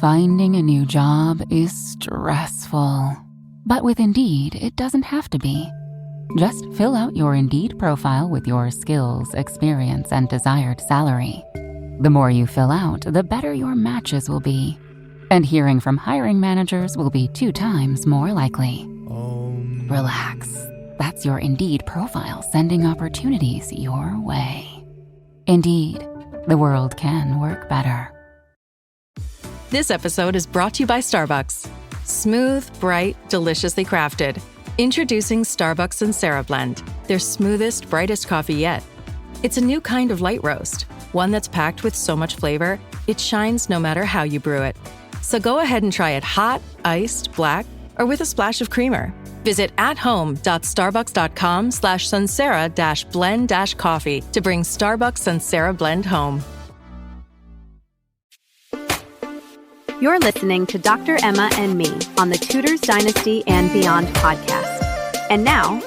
Finding a new job is stressful. But with Indeed, it doesn't have to be. Just fill out your Indeed profile with your skills, experience, and desired salary. The more you fill out, the better your matches will be. And hearing from hiring managers will be 2 times more likely. Relax. That's your Indeed profile sending opportunities your way. Indeed, the world can work better. This episode is brought to you by Starbucks. Smooth, bright, deliciously crafted. Introducing Starbucks Sansera Blend, their smoothest, brightest coffee yet. It's a new kind of light roast, one that's packed with so much flavor, it shines no matter how you brew it. So go ahead and try it hot, iced, black, or with a splash of creamer. Visit athome.starbucks.com/Sansera-blend-coffee to bring Starbucks Sansera Blend home. You're listening to Dr. Emma and me on the Tudors Dynasty and Beyond podcast. And now,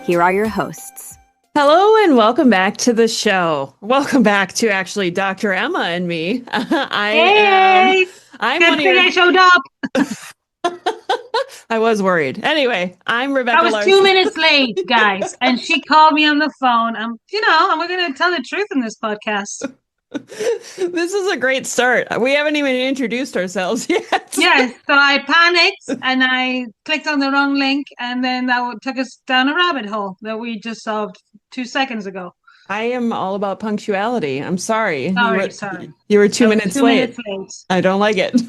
here are your hosts. Hello and welcome back to the show. Welcome back to actually Dr. Emma and me. I'm good thing I showed up. I was worried. Anyway, I'm Rebecca I was Larson. 2 minutes late, guys, and she called me on the phone. We're going to tell the truth in this podcast. This is a great start. We haven't even introduced ourselves yet. Yes, so I panicked and I clicked on the wrong link, and then that took us down a rabbit hole that we just solved 2 seconds ago. I am all about punctuality. I'm sorry. Sorry. You were 2 minutes late. 2 minutes late. I don't like it.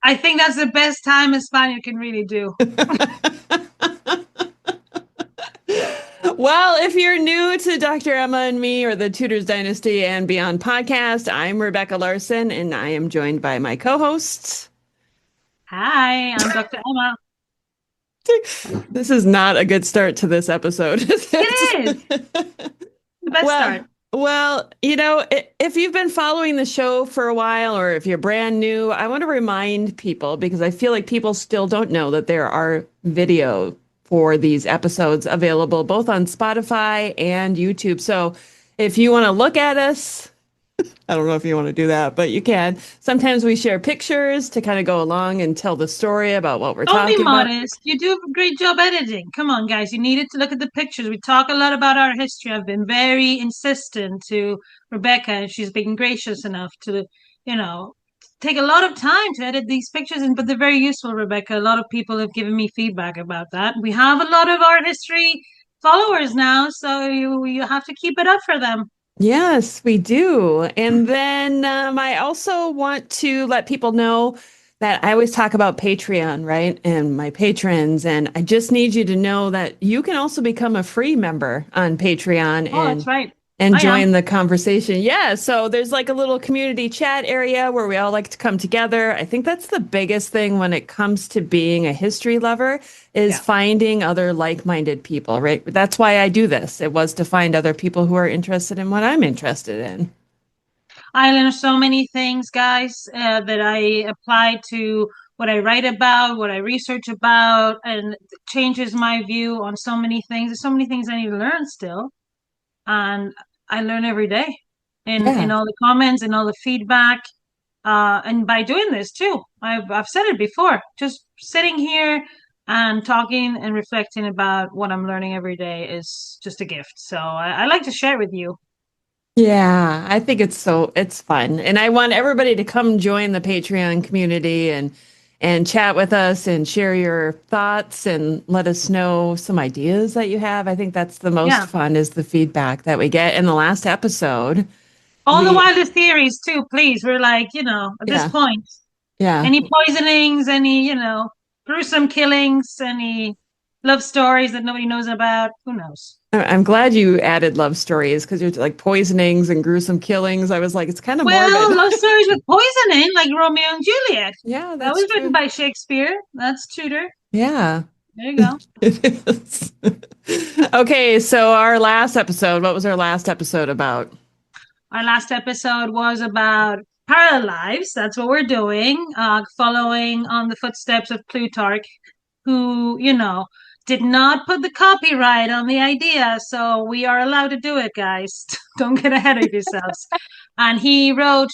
I think that's the best time a Spaniard can really do. Well, if you're new to Dr. Emma and me or the Tudors Dynasty and Beyond podcast, I'm Rebecca Larson, and I am joined by my co-hosts. Hi, I'm Dr. Emma. This is not a good start to this episode. It is. The best start. Well, if you've been following the show for a while or if you're brand new, I want to remind people, because I feel like people still don't know that there are video for these episodes available both on Spotify and YouTube. So if you want to look at us, I don't know if you want to do that, but you can. Sometimes we share pictures to kind of go along and tell the story about what we're talking about. Don't be modest. You do a great job editing. Come on, guys. You needed to look at the pictures. We talk a lot about our history. I've been very insistent to Rebecca, and she's been gracious enough to, take a lot of time to edit these pictures, but they're very useful, Rebecca. A lot of people have given me feedback about that. We have a lot of art history followers now, so you have to keep it up for them. Yes, we do. And then I also want to let people know that I always talk about Patreon, right? And my patrons. And I just need you to know that you can also become a free member on Patreon. That's right. And join the conversation. Yeah. So there's like a little community chat area where we all like to come together. I think that's the biggest thing when it comes to being a history lover is finding other like-minded people, right? That's why I do this. It was to find other people who are interested in what I'm interested in. I learned so many things, guys, that I apply to what I write about, what I research about, and it changes my view on so many things. There's so many things I need to learn still. And I learn every day in all the comments and all the feedback. And by doing this too, I've said it before, just sitting here and talking and reflecting about what I'm learning every day is just a gift. So I like to share it with you. Yeah, I think it's fun. And I want everybody to come join the Patreon community and chat with us and share your thoughts and let us know some ideas that you have. I think that's the most fun is the feedback that we get in the last episode. All the wildest theories too, please. We're like, at this point. Yeah. Any poisonings, any, gruesome killings, any love stories that nobody knows about. Who knows? I'm glad you added love stories because you're like poisonings and gruesome killings. I was like, it's kind of morbid. Love stories with poisoning, like Romeo and Juliet. Yeah, that was written by Shakespeare. That's Tudor. Yeah. There you go. It is. Okay, so our last episode, what was our last episode about? Our last episode was about parallel lives. That's what we're doing, following on the footsteps of Plutarch, who, did not put the copyright on the idea, so we are allowed to do it, guys. Don't get ahead of yourselves. And he wrote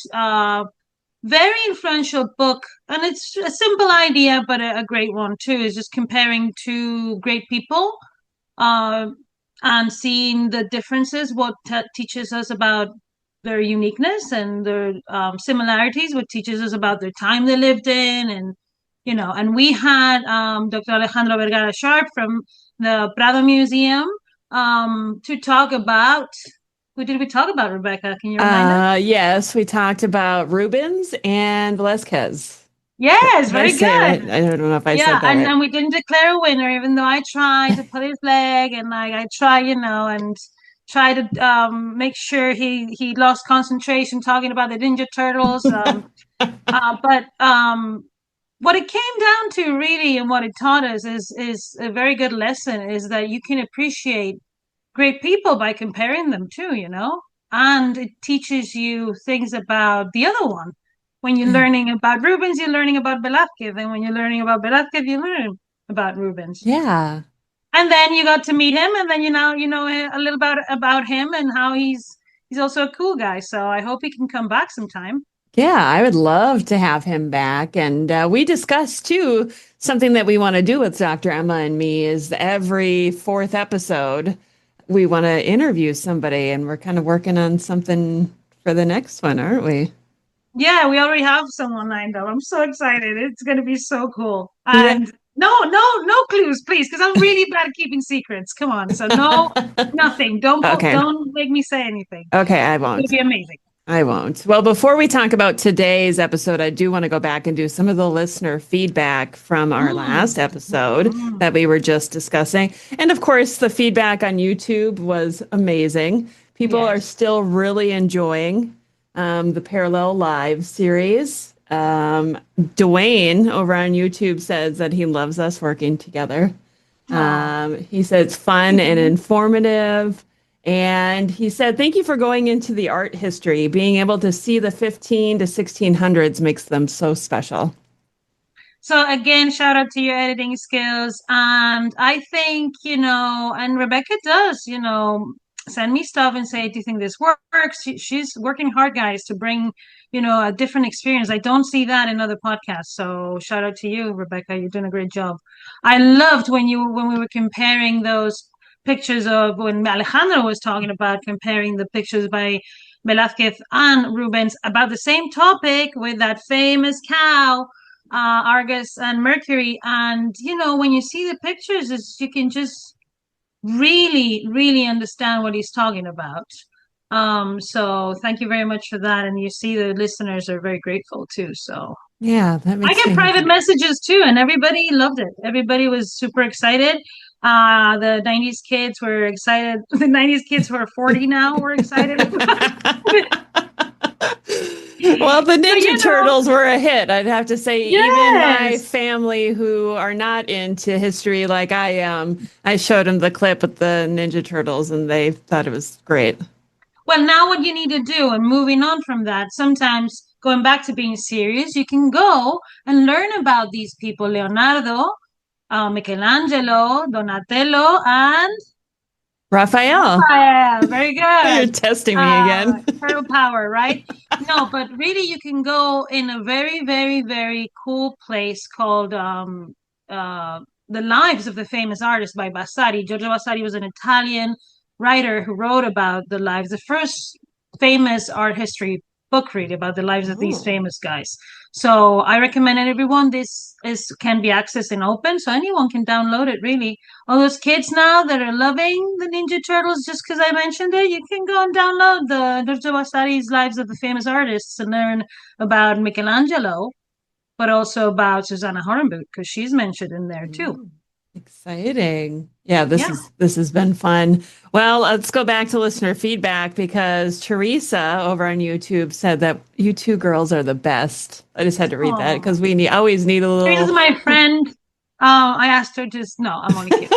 very influential book, and it's a simple idea, but a great one too. Is just comparing two great people, uh, and seeing the differences. What teaches us about their uniqueness and their similarities. What teaches us about their time they lived in, and And we had Dr. Alejandro Vergara Sharp from the Prado Museum to talk about. Who did we talk about, Rebecca? Can you remind us? Yes, we talked about Rubens and Velázquez. Yes, Did I very say it good. right? I don't know if I Yeah, said that right. and we didn't declare a winner, even though I tried to put his leg and I try, and try to make sure he lost concentration talking about the Ninja Turtles. But what it came down to really, and what it taught us is a very good lesson, is that you can appreciate great people by comparing them too, and it teaches you things about the other one. When you're learning about Rubens, you're learning about Velázquez, and when you're learning about Velázquez, you learn about Rubens. Yeah. And then you got to meet him, and then you know a little about him and how he's also a cool guy. So I hope he can come back sometime. Yeah, I would love to have him back. And we discussed too, something that we want to do with Dr. Emma and me is every fourth episode, we want to interview somebody, and we're kind of working on something for the next one, aren't we? Yeah, we already have someone lined up. I'm so excited. It's going to be so cool. Yeah. And no clues, please, because I'm really bad at keeping secrets. Come on. So no, nothing. Okay. Don't make me say anything. Okay, I It's going to won't. be amazing. I won't. Well, before we talk about today's episode, I do want to go back and do some of the listener feedback from our last episode Mm. that we were just discussing. And of course, the feedback on YouTube was amazing. People are Yes. still really enjoying the Parallel Live series. Dwayne over on YouTube says that he loves us working together. He said it's fun and informative. And he said, thank you for going into the art history. Being able to see the 15 to 1600s makes them so special. So again, shout out to your editing skills. And I think, and Rebecca does, send me stuff and say, do you think this works? She's working hard, guys, to bring, a different experience. I don't see that in other podcasts. So shout out to you, Rebecca. You're doing a great job. I loved when we were comparing those pictures of when Alejandro was talking about comparing the pictures by Velázquez and Rubens about the same topic with that famous cow, Argus and Mercury. And, when you see the pictures, you can just really, really understand what he's talking about. So thank you very much for that. And you see the listeners are very grateful too. So Yeah, that I makes get me private happy. messages too, and everybody loved it. Everybody was super excited. The 90s kids were excited. The 90s kids who are 40 now were excited. Well, the So, Ninja Turtles were a hit. I'd have to say, even my yes. family who are not into history like I am, I showed them the clip with the Ninja Turtles and they thought it was great. Well, now what you need to do, and moving on from that, sometimes going back to being serious, you can go and learn about these people, Leonardo, Michelangelo, Donatello, and Raphael, Raphael. Very you're good. testing me again. Turtle power, right? No, but really, you can go in a very, very, very cool place called The Lives of the Famous Artists by Vasari. Giorgio Vasari was an Italian writer who wrote about the lives, the first famous art history book really about the lives of these Oh. famous guys. So I recommend it, everyone. This is can be accessed and open, so anyone can download it really. All those kids now that are loving the Ninja Turtles just because I mentioned it, you can go and download the Giorgio Vasari's Lives of the Famous Artists and learn about Michelangelo, but also about Susanna Horenboot because she's mentioned in there too. Exciting. Yeah, this Yeah. is this has been fun. Well, let's go back to listener feedback because Teresa over on YouTube said that you two girls are the best. I just had to read that Oh, because we always need a Teresa's little my friend. I asked her to. No, I'm only kidding.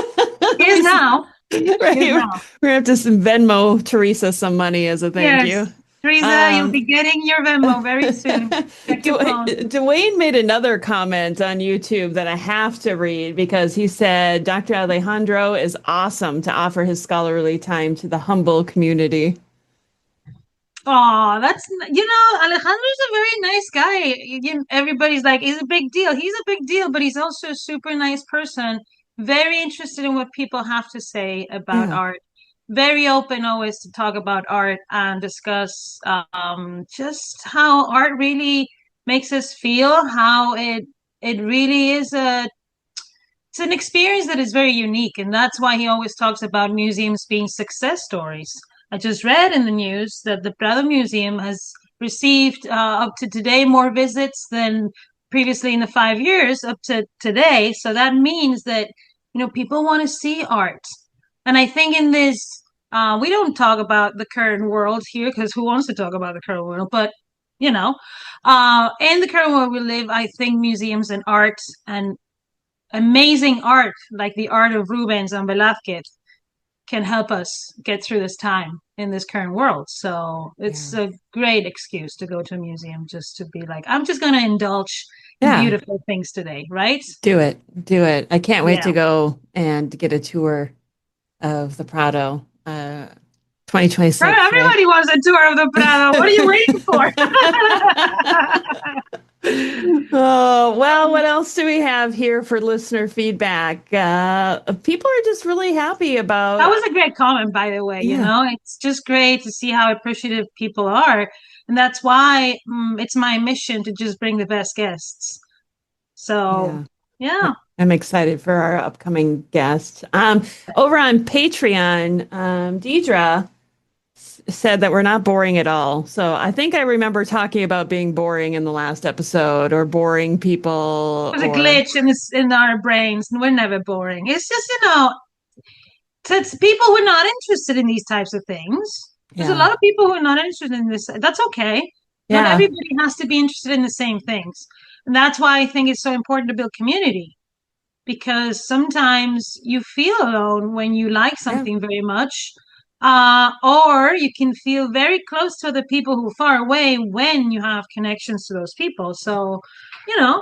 She is now. She is right. now. We're gonna have to Venmo Teresa some money as a thank you. Yes. Teresa, you'll be getting your Venmo very soon. Check your phone. Dwayne made another comment on YouTube that I have to read because he said Dr. Alejandro is awesome to offer his scholarly time to the humble community. Oh, Alejandro's a very nice guy. Everybody's like, he's a big deal. He's a big deal, but he's also a super nice person. Very interested in what people have to say about Yeah. art. Very open always to talk about art and discuss just how art really makes us feel, how it really is it's an experience that is very unique, and that's why he always talks about museums being success stories. I just read in the news that the Prado Museum has received up to today more visits than previously in the 5 years up to today. So that means that people want to see art, and I think in this we don't talk about the current world here because who wants to talk about the current world? But in the current world we live, I think museums and art and amazing art like the art of Rubens and Velázquez can help us get through this time in this current world. So it's Yeah. a great excuse to go to a museum just to be like, I'm just going to indulge in Yeah. beautiful things today, right? Do it. Do it. I can't wait Yeah. to go and get a tour of the Prado 2026, right? Everybody wants a tour of the Prado. What are you waiting for? Oh, well, what else do we have here for listener feedback? People are just really happy That about, was a great comment, by the way. yeah, It's just great to see how appreciative people are. And that's why it's my mission to just bring the best guests. So, yeah. yeah. I'm excited for our upcoming guest. Over on Patreon, Deidre said that we're not boring at all. So I think I remember talking about being boring in the last episode or boring people There's a or glitch in our brains, and we're never boring. It's just, it's people who are not interested in these types of things. There's a yeah. lot of people who are not interested in this. That's okay. Not Yeah. everybody has to be interested in the same things. And that's why I think it's so important to build community because sometimes you feel alone when you like Yeah. something very much. Or you can feel very close to other people who are far away when you have connections to those people. So,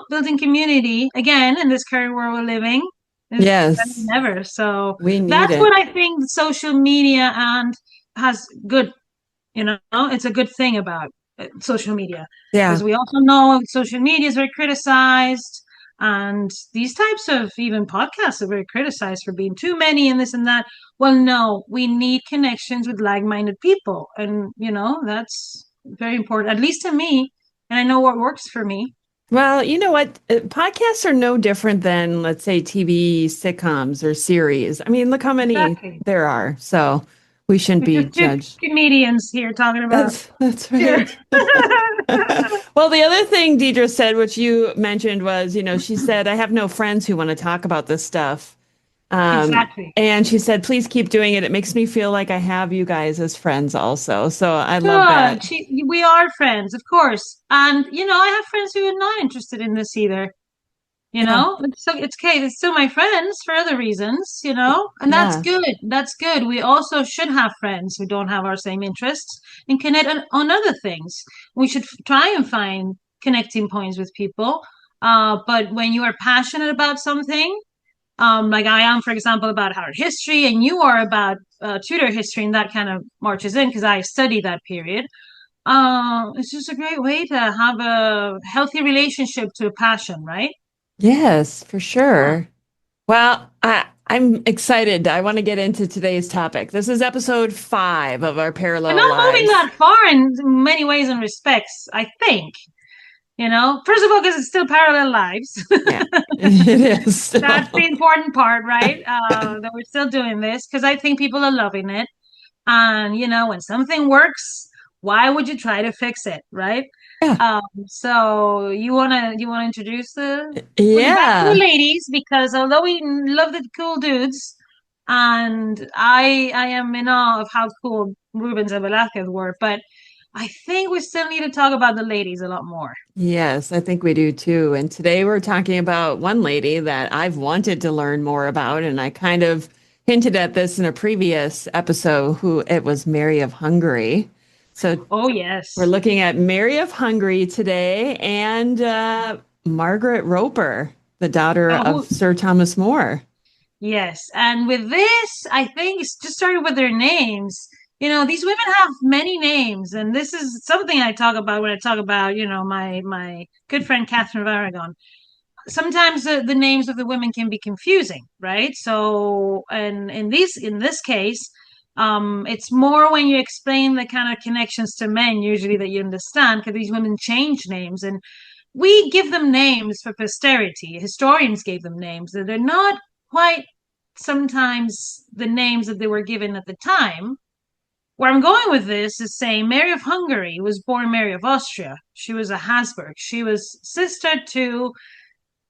building community again in this current world we're living is better Yes. than ever. So We need that's it. what I think social media and has good, it's a good thing about social media Yeah. because we also know social media is very criticized and these types of even podcasts are very criticized for being too many and this and that. Well, no, we need connections with like-minded people. And, that's very important, at least to me. And I know what works for me. Well, you know what? Podcasts are no different than, let's say, TV sitcoms or series. I mean, look how many Exactly. there are. So we shouldn't We're be just two judged. comedians here talking about That's here. right. Well, the other thing Deidre said, which you mentioned, was, she said, I have no friends who want to talk about this stuff. Exactly. And she said, please keep doing it. It makes me feel like I have you guys as friends also. So I love that. Good. We are friends, of course. And, I have friends who are not interested in this either. Yeah. It's okay. They're still my friends for other reasons, and that's Yeah. good. That's good. We also should have friends who don't have our same interests and connect on other things. We should try and find connecting points with people. But when you are passionate about something, like I am, for example, about art history, and you are about Tudor history, and that kind of marches in because I study that period. It's just a great way to have a healthy relationship to a passion, right? Yes, for Yeah. sure. Well, I'm excited. I want to get into today's topic. This is episode 5 of our We're parallel not moving lives. that far in many ways and respects, I think. First of all, because it's still parallel lives. Yeah, it is That's the still. important part, right? That we're still doing this because I think people are loving it. And, when something works, why would you try to fix it, right? Yeah. So you wanna introduce we'll get back to the Yeah. ladies because although we love the cool dudes, and I am in awe of how cool Rubens and Velázquez were, but I think we still need to talk about the ladies a lot more. Yes, I think we do too. And today we're talking about one lady that I've wanted to learn more about, and I kind of hinted at this in a previous episode, who it was Mary of Hungary. So Oh we're yes. looking at Mary of Hungary today and Margaret Roper, the daughter of Oh Sir Thomas More. yes. And with this, I think it's just starting with their names. These women have many names, and this is something I talk about when I talk about, my good friend Catherine of Aragon. Sometimes the names of the women can be confusing, right? So, and in this case, it's more when you explain the kind of connections to men usually that you understand, because these women change names, and we give them names for posterity. Historians gave them names that they're not quite sometimes the names that they were given at the time. Where I'm going with this is saying Mary of Hungary was born Mary of Austria. She was a Habsburg. She was sister to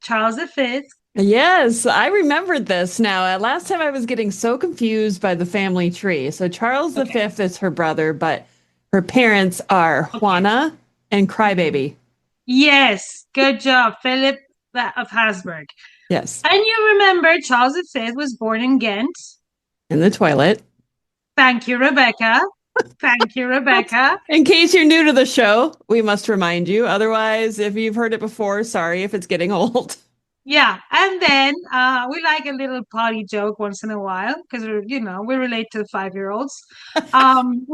Charles V. Yes, I remembered this now. Last time I was getting so confused by the family tree. So Charles Okay. V is her brother, but her parents are Okay. Juana and Crybaby. Yes, good job, Philip of Habsburg. Yes, And you remember Charles V was born in Ghent. in the toilet. Thank you, Rebecca. Thank you, Rebecca. In case you're new to the show, we must remind you. Otherwise, if you've heard it before, sorry if it's getting old. Yeah, and then we like a little potty joke once in a while because we relate to the 5-year-olds. Um,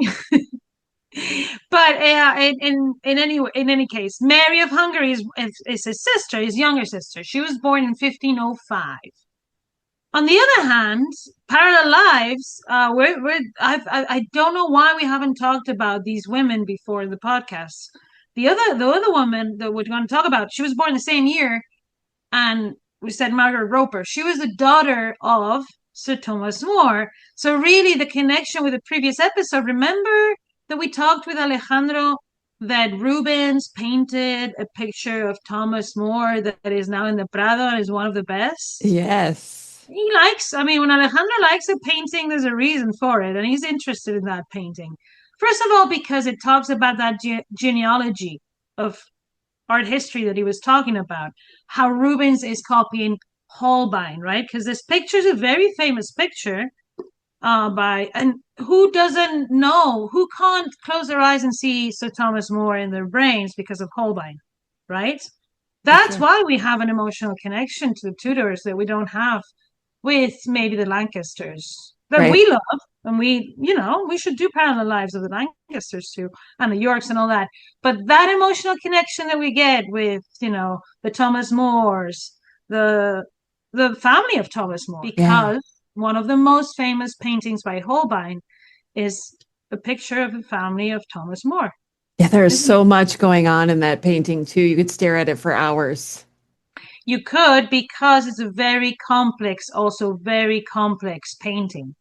but in any case, Mary of Hungary is his sister, his younger sister. She was born in 1505. On the other hand, parallel lives. I don't know why we haven't talked about these women before in the podcast. The other woman that we're going to talk about, she was born the same year, and we said Margaret Roper. She was the daughter of Sir Thomas More. So really, the connection with the previous episode. Remember that we talked with Alejandro that Rubens painted a picture of Thomas More that is now in the Prado and is one of the best. Yes. When Alejandro likes a painting, there's a reason for it, and he's interested in that painting. First of all, because it talks about that genealogy of art history that he was talking about, how Rubens is copying Holbein, right? Because this picture is a very famous picture and who doesn't know, who can't close their eyes and see Sir Thomas More in their brains because of Holbein, right? That's Sure. why we have an emotional connection to the Tudors that we don't have with maybe the Lancasters that Right. we love. And we should do parallel lives of the Lancasters too, and the Yorks and all that. But that emotional connection that we get with, the Thomas Mores, the family of Thomas More, Yeah. because one of the most famous paintings by Holbein is a picture of the family of Thomas More. Yeah, there's Isn't so much going on in that painting too. You could stare at it for hours. You could, because it's a very complex, also very complex painting,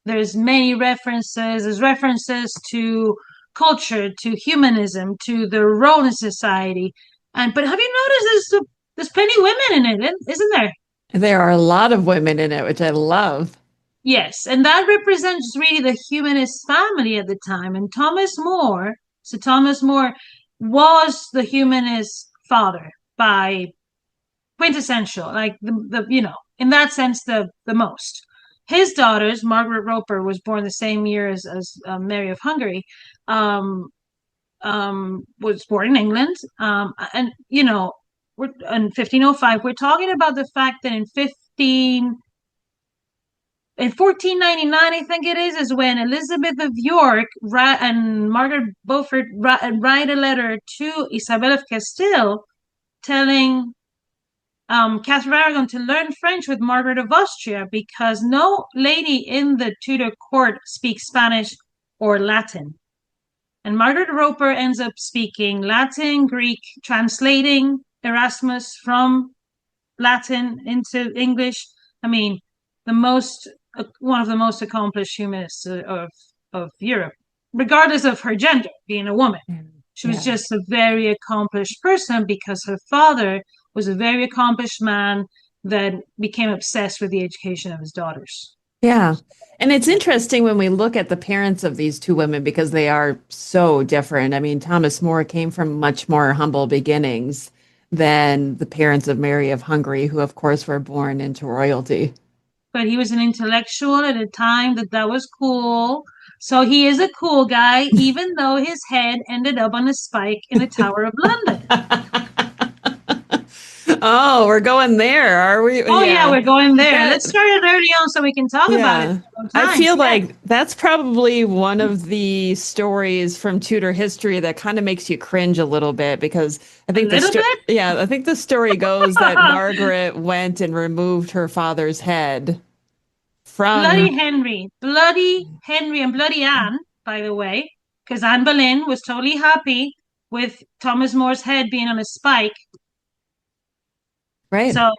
There's many references. There's references to culture, to humanism, to the role in society. But have you noticed there's plenty of women in it, isn't there? There are a lot of women in it, which I love. Yes, and that represents really the humanist family at the time. And Sir Thomas More was the humanist father by quintessential, like in that sense, the most. His daughters, Margaret Roper, was born the same year as Mary of Hungary, was born in England, and we're in 1505. We're talking about the fact that in 1499, I think it is when Elizabeth of York and Margaret Beaufort write a letter to Isabel of Castile telling Catherine of Aragon to learn French with Margaret of Austria because no lady in the Tudor court speaks Spanish or Latin. And Margaret Roper ends up speaking Latin, Greek, translating Erasmus from Latin into English. One of the most accomplished humanists of Europe, regardless of her gender, being a woman. She was just a very accomplished person because her father was a very accomplished man that became obsessed with the education of his daughters. Yeah. And it's interesting when we look at the parents of these two women because they are so different. I mean, Thomas More came from much more humble beginnings than the parents of Mary of Hungary, who, of course, were born into royalty. But he was an intellectual at a time that was cool. So he is a cool guy, even though his head ended up on a spike in the Tower of London. Oh, we're going there, are we? Oh yeah, Yeah. we're going there. That, Let's start it early on so we can talk about it yeah. I sometimes. feel Yeah, like that's probably one of the stories from Tudor history that kind of makes you cringe a little bit because I a think little bit. I think the story goes that Margaret went and removed her father's head from. Bloody Henry, and Bloody Anne, by the way, because Anne Boleyn was totally happy with Thomas More's head being on a spike. Right. So,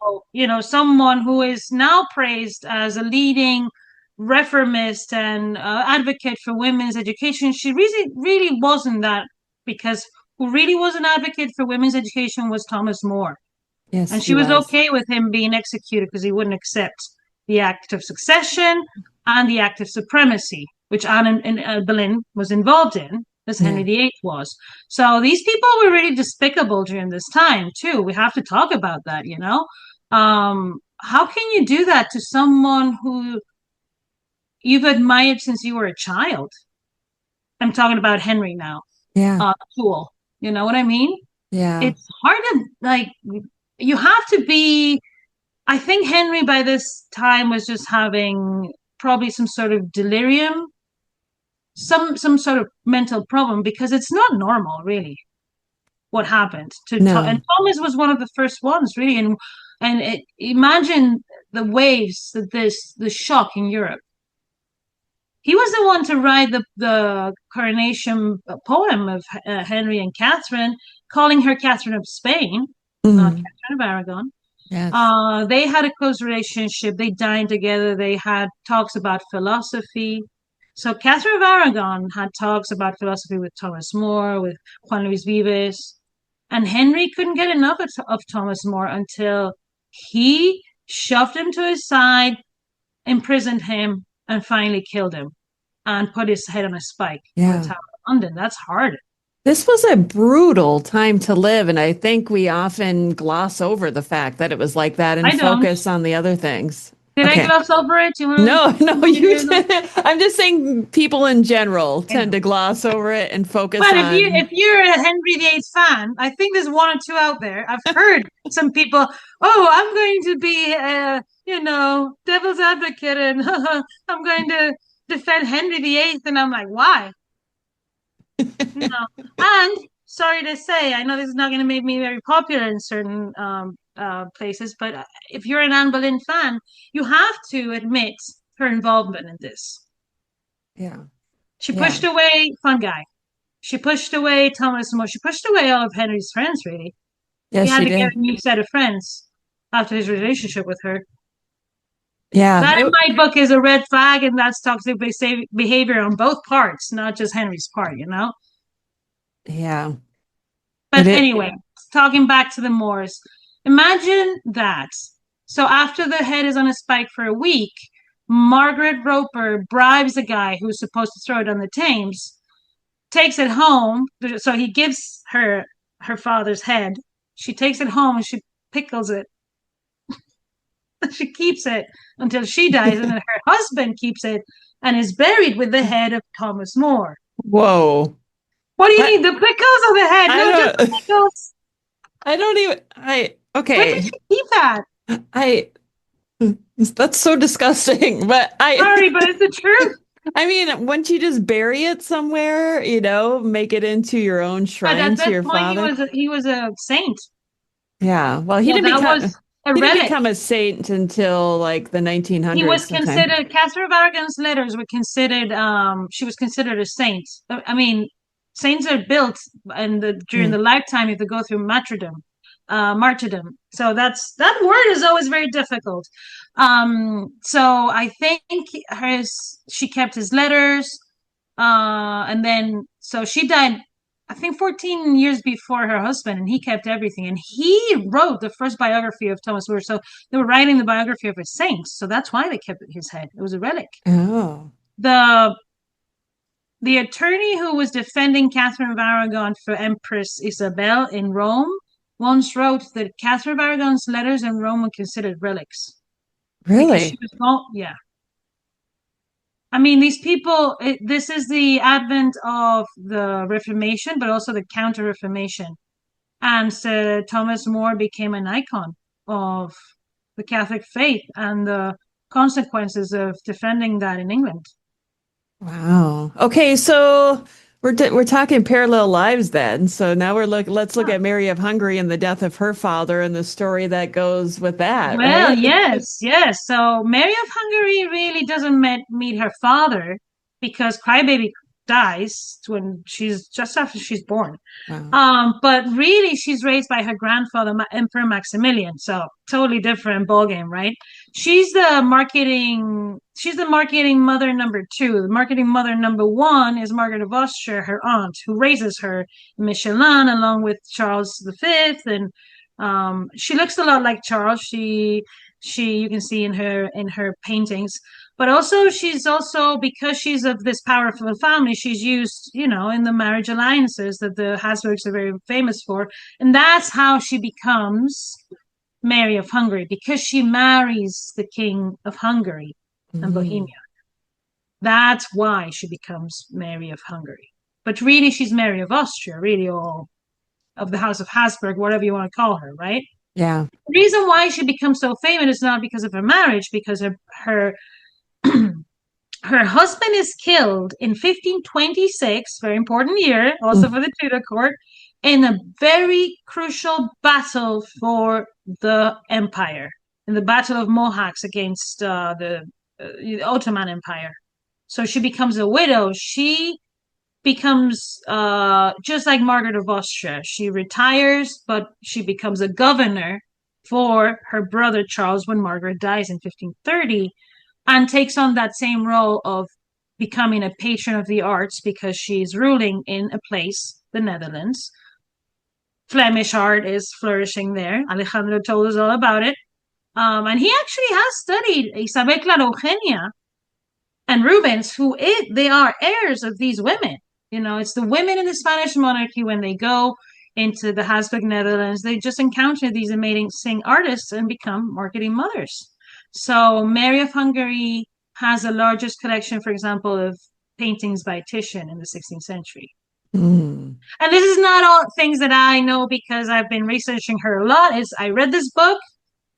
someone who is now praised as a leading reformist and advocate for women's education, she really wasn't that, because who really was an advocate for women's education was Thomas More. Yes, And he she was was. okay with him being executed because he wouldn't accept the act of succession and the act of supremacy, which Anne Boleyn was involved in, as Henry Yeah. VIII was. So these people were really despicable during this time, too. We have to talk about that, How can you do that to someone who you've admired since you were a child? I'm talking about Henry now, Yeah. Tool. You know what I mean? Yeah. It's hard to, you have to be. I think Henry by this time was just having probably some sort of delirium, some sort of mental problem, because it's not normal, really, what happened to and No. Thomas was one of the first ones, really, imagine the waves that the shock in Europe. He was the one to write the coronation poem of Henry and Catherine, calling her Catherine of Spain, not Mm. Catherine of Aragon. Yes. They had a close relationship. They dined together. They had talks about philosophy. So Catherine of Aragon had talks about philosophy with Thomas More, with Juan Luis Vives, and Henry couldn't get enough of Thomas More until he shoved him to his side, imprisoned him, and finally killed him and put his head on a spike on the Yeah. Tower of London. That's hard. This was a brutal time to live, and I think we often gloss over the fact that it was like that and I don't. focus on the other things. Did I Okay. gloss over it? No, no, You you know? didn't. I'm just saying people in general Yeah. tend to gloss over it and focus But on. if you're a Henry VIII fan, I think there's one or two out there. I've heard some people, oh, I'm going to be devil's advocate, and I'm going to defend Henry VIII, and I'm like, why? No. And sorry to say, I know this is not going to make me very popular in certain places, but if you're an Anne Boleyn fan, you have to admit her involvement in this. Yeah. She Yeah. pushed away fun guy. She pushed away Thomas More. She pushed away all of Henry's friends, really. He Yes, had she to get did. a new set of friends after his relationship with her. Yeah. That, in my book, is a red flag, and that's toxic behavior on both parts, not just Henry's part. Yeah. But It. anyway, talking back to the Moors, imagine that. So after the head is on a spike for a week, Margaret Roper bribes a guy who's supposed to throw it on the Thames, takes it home. So he gives her father's head. She takes it home and she pickles it. She keeps it until she dies, and then her husband keeps it and is buried with the head of Thomas More. Whoa. What do you I, need? The pickles or the head? I No, just the don't. pickles. I don't even. Where did Okay. she keep that? I. That's so disgusting. But Sorry, but it's the truth. I mean, wouldn't you just bury it somewhere, make it into your own But shrine at to that your point, father? he was a saint. Yeah. Well, So that was a he didn't relic. become a saint until like the He 1900s was sometime. considered, Catherine of Aragon's letters were considered, she was considered a saint. I mean, saints are built during Yeah. the lifetime if they go through martyrdom. So that word is always very difficult. So I think she kept his letters, and then so she died, I think 14 years before her husband, and he kept everything. And he wrote the first biography of Thomas More. So they were writing the biography of his saints. So that's why they kept his head. It was a relic. Oh. The the attorney who was defending Catherine of Aragon for Empress Isabel in Rome once wrote that Catherine of Aragon's letters in Rome were considered relics because she Really? was gone. Yeah. I mean, these people, this is the advent of the Reformation, but also the Counter Reformation. And Sir Thomas More became an icon of the Catholic faith and the consequences of defending that in England. Wow. Okay, so we're talking parallel lives then. So now let's look at Mary of Hungary and the death of her father and the story that goes with that, Well, right? yes, yes. So Mary of Hungary really doesn't meet her father because Crybaby dies when she's just after she's born. Wow. But really, she's raised by her grandfather, Emperor Maximilian. So totally different ballgame, right? She's the marketing mother number two. The marketing mother number one is Margaret of Austria, her aunt, who raises her in Michelin along with Charles V. And she looks a lot like Charles. She you can see in her paintings. But also, she's also, because she's of this powerful family, she's used, in the marriage alliances that the Habsburgs are very famous for. And that's how she becomes Mary of Hungary, because she marries the King of Hungary and Bohemia. That's why she becomes Mary of Hungary. But really, she's Mary of Austria, really, all of the House of Habsburg, whatever you want to call her, right? Yeah. The reason why she becomes so famous is not because of her marriage, because her her husband is killed in 1526, very important year, also for the Tudor court, in a very crucial battle for the empire, in the Battle of Mohacs against the Ottoman Empire. So she becomes a widow. She becomes just like Margaret of Austria. She retires, but she becomes a governor for her brother Charles when Margaret dies in 1530, and takes on that same role of becoming a patron of the arts because she's ruling in a place, the Netherlands. Flemish art is flourishing there. Alejandro told us all about it. And he actually has studied Isabel Clara Eugenia and Rubens, they are heirs of these women. It's the women in the Spanish monarchy, when they go into the Habsburg Netherlands, they just encounter these amazing artists and become marketing mothers. So Mary of Hungary has the largest collection, for example, of paintings by Titian in the 16th century. And this is not all things that I know because I've been researching her a lot. I read this book,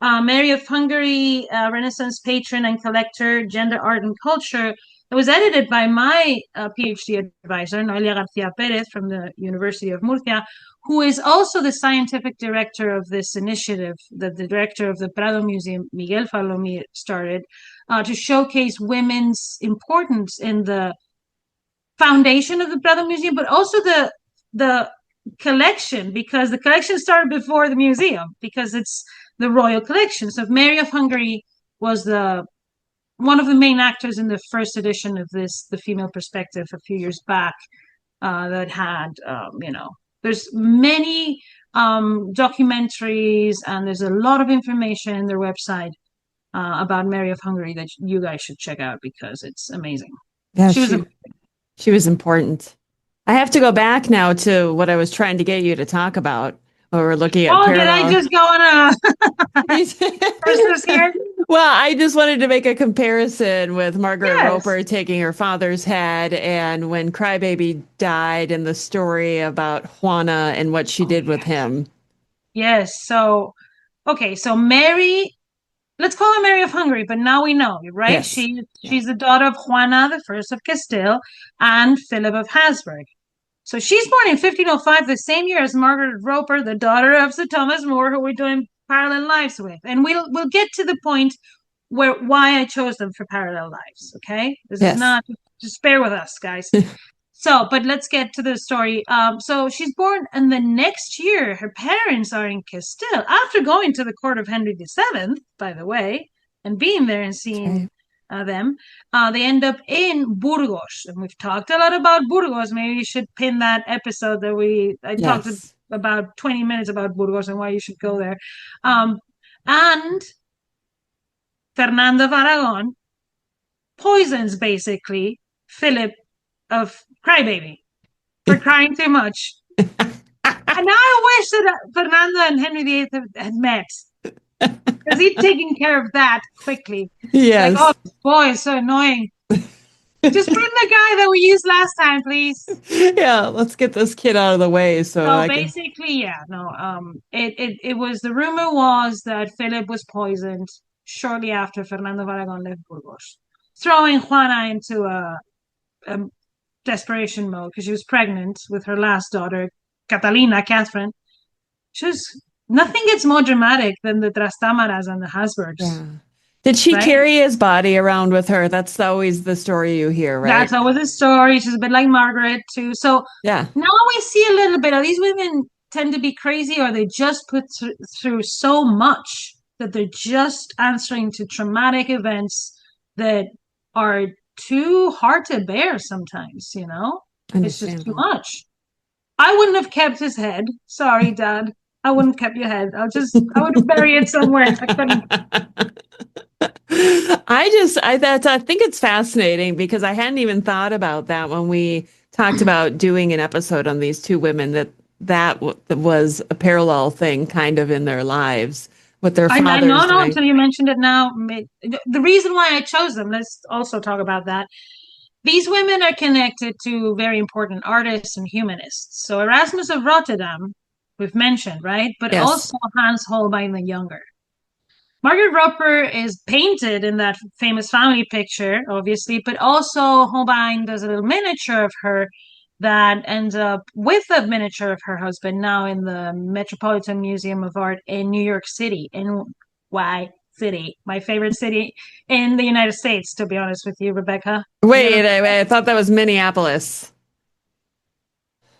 Mary of Hungary, Renaissance patron and collector, gender, art, and culture. It was edited by my PhD advisor, Noelia Garcia Perez from the University of Murcia, who is also the scientific director of this initiative that the director of the Prado Museum, Miguel Falomir, started to showcase women's importance in the foundation of the Prado Museum, but also the collection, because the collection started before the museum, because it's the royal collection. So Mary of Hungary was one of the main actors in the first edition of The Female Perspective a few years back, that had, there's many documentaries, and there's a lot of information in their website about Mary of Hungary that you guys should check out because it's amazing. Yeah, she was important. I have to go back now to what I was trying to get you to talk about. We're looking at parallel. Did I just go on a Christmas here? Well, I just wanted to make a comparison with Margaret Roper taking her father's head, and when Crybaby died, and the story about Juana and what she did with him. Yes. So Mary, let's call her Mary of Hungary, but now we know, right? Yes. She's the daughter of Juana I of Castile and Philip of Habsburg. So she's born in 1505, the same year as Margaret Roper, the daughter of Sir Thomas More, who we're doing parallel lives with. And we'll get to the point why I chose them for parallel lives, okay? This is not, just bear with us, guys. But let's get to the story. So she's born, and the next year, her parents are in Castile, after going to the court of Henry VII, by the way, and being there and seeing them. They end up in Burgos, and we've talked a lot about Burgos. Maybe you should pin that episode that I talked about 20 minutes about Burgos and why you should go there. And Fernando of Aragon poisons, basically, Philip of Crybaby for crying too much. And I wish that Fernando and Henry VIII had met, because he'd taken care of that quickly. Yes. Like, oh boy, it's so annoying. Just bring the guy that we used last time, please. Yeah, let's get this kid out of the way so So I can. basically, yeah, no, it was the rumor was that Philip was poisoned shortly after Fernando of Aragon left Burgos, throwing Juana into a desperation mode because she was pregnant with her last daughter, Catherine. Just nothing gets more dramatic than the Trastámaras and the Habsburgs, Yeah. Did she right? carry his body around with her? That's always the story you hear, right? That's always a story. She's a bit like Margaret too. So Yeah. now we see a little bit of these women tend to be crazy, or they just put through so much that they're just answering to traumatic events that are too hard to bear sometimes, you know? It's just too Understandable. much. I wouldn't have kept his head. Sorry, Dad. I wouldn't have kept your head. I would have buried it somewhere. I couldn't. I think it's fascinating because I hadn't even thought about that when we talked about doing an episode on these two women that was a parallel thing kind of in their lives, what their I fathers know, no, doing. until you mentioned it now. The reason why I chose them, let's also talk about that. These women are connected to very important artists and humanists. So Erasmus of Rotterdam, we've mentioned, right? But Yes. also Hans Holbein the Younger. Margaret Roper is painted in that famous family picture, obviously, but also Holbein does a little miniature of her that ends up with a miniature of her husband now in the Metropolitan Museum of Art in New York City, NY City, my favorite city in the United States, to be honest with you, Rebecca. Have you ever I thought that was Minneapolis.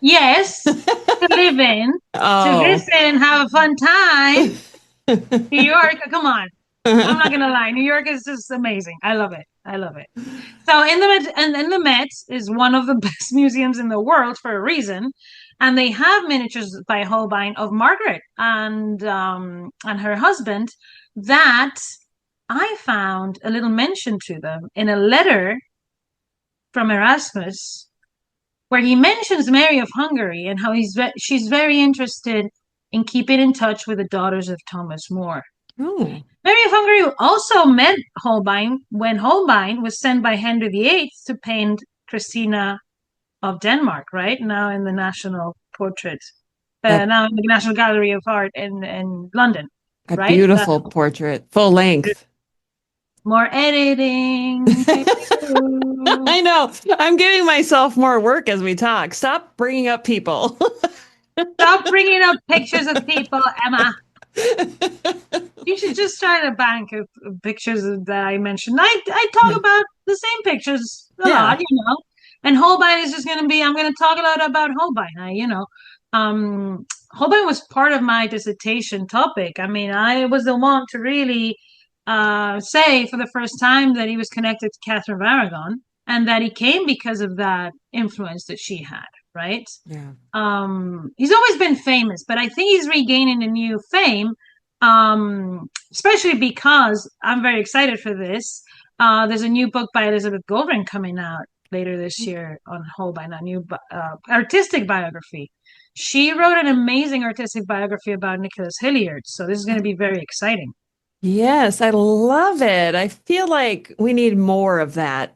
Yes, to live in, to Oh. visit and have a fun time. New York, come on. I'm not gonna lie. New York is just amazing. I love it. I love it. So in the Met is one of the best museums in the world for a reason, and they have miniatures by Holbein of Margaret and her husband that I found a little mention to them in a letter from Erasmus where he mentions Mary of Hungary and how she's very interested in keeping in touch with the daughters of Thomas More. Oh. Mary of Hungary also met Holbein when Holbein was sent by Henry VIII to paint Christina of Denmark, right? Now in the National Portrait, That now in the National Gallery of Art in London, a right? beautiful portrait, full length. More editing to do. I know. I'm giving myself more work as we talk. Stop bringing up people. Stop bringing up pictures of people, Emma. You should just start a bank of pictures that I mentioned. I talk about the same pictures a Yeah. lot, you know. And Holbein is just going to be. I'm going to talk a lot about Holbein. Holbein was part of my dissertation topic. I mean, I was the one to really say for the first time that he was connected to Catherine of Aragon, and that he came because of that influence that she had. Right. Yeah. He's always been famous, but I think he's regaining a new fame, especially because I'm very excited for this. There's a new book by Elizabeth Goldring coming out later this year on Holbein, a new artistic biography. She wrote an amazing artistic biography about Nicholas Hilliard, so this is going to be very exciting. Yes, I love it. I feel like we need more of that.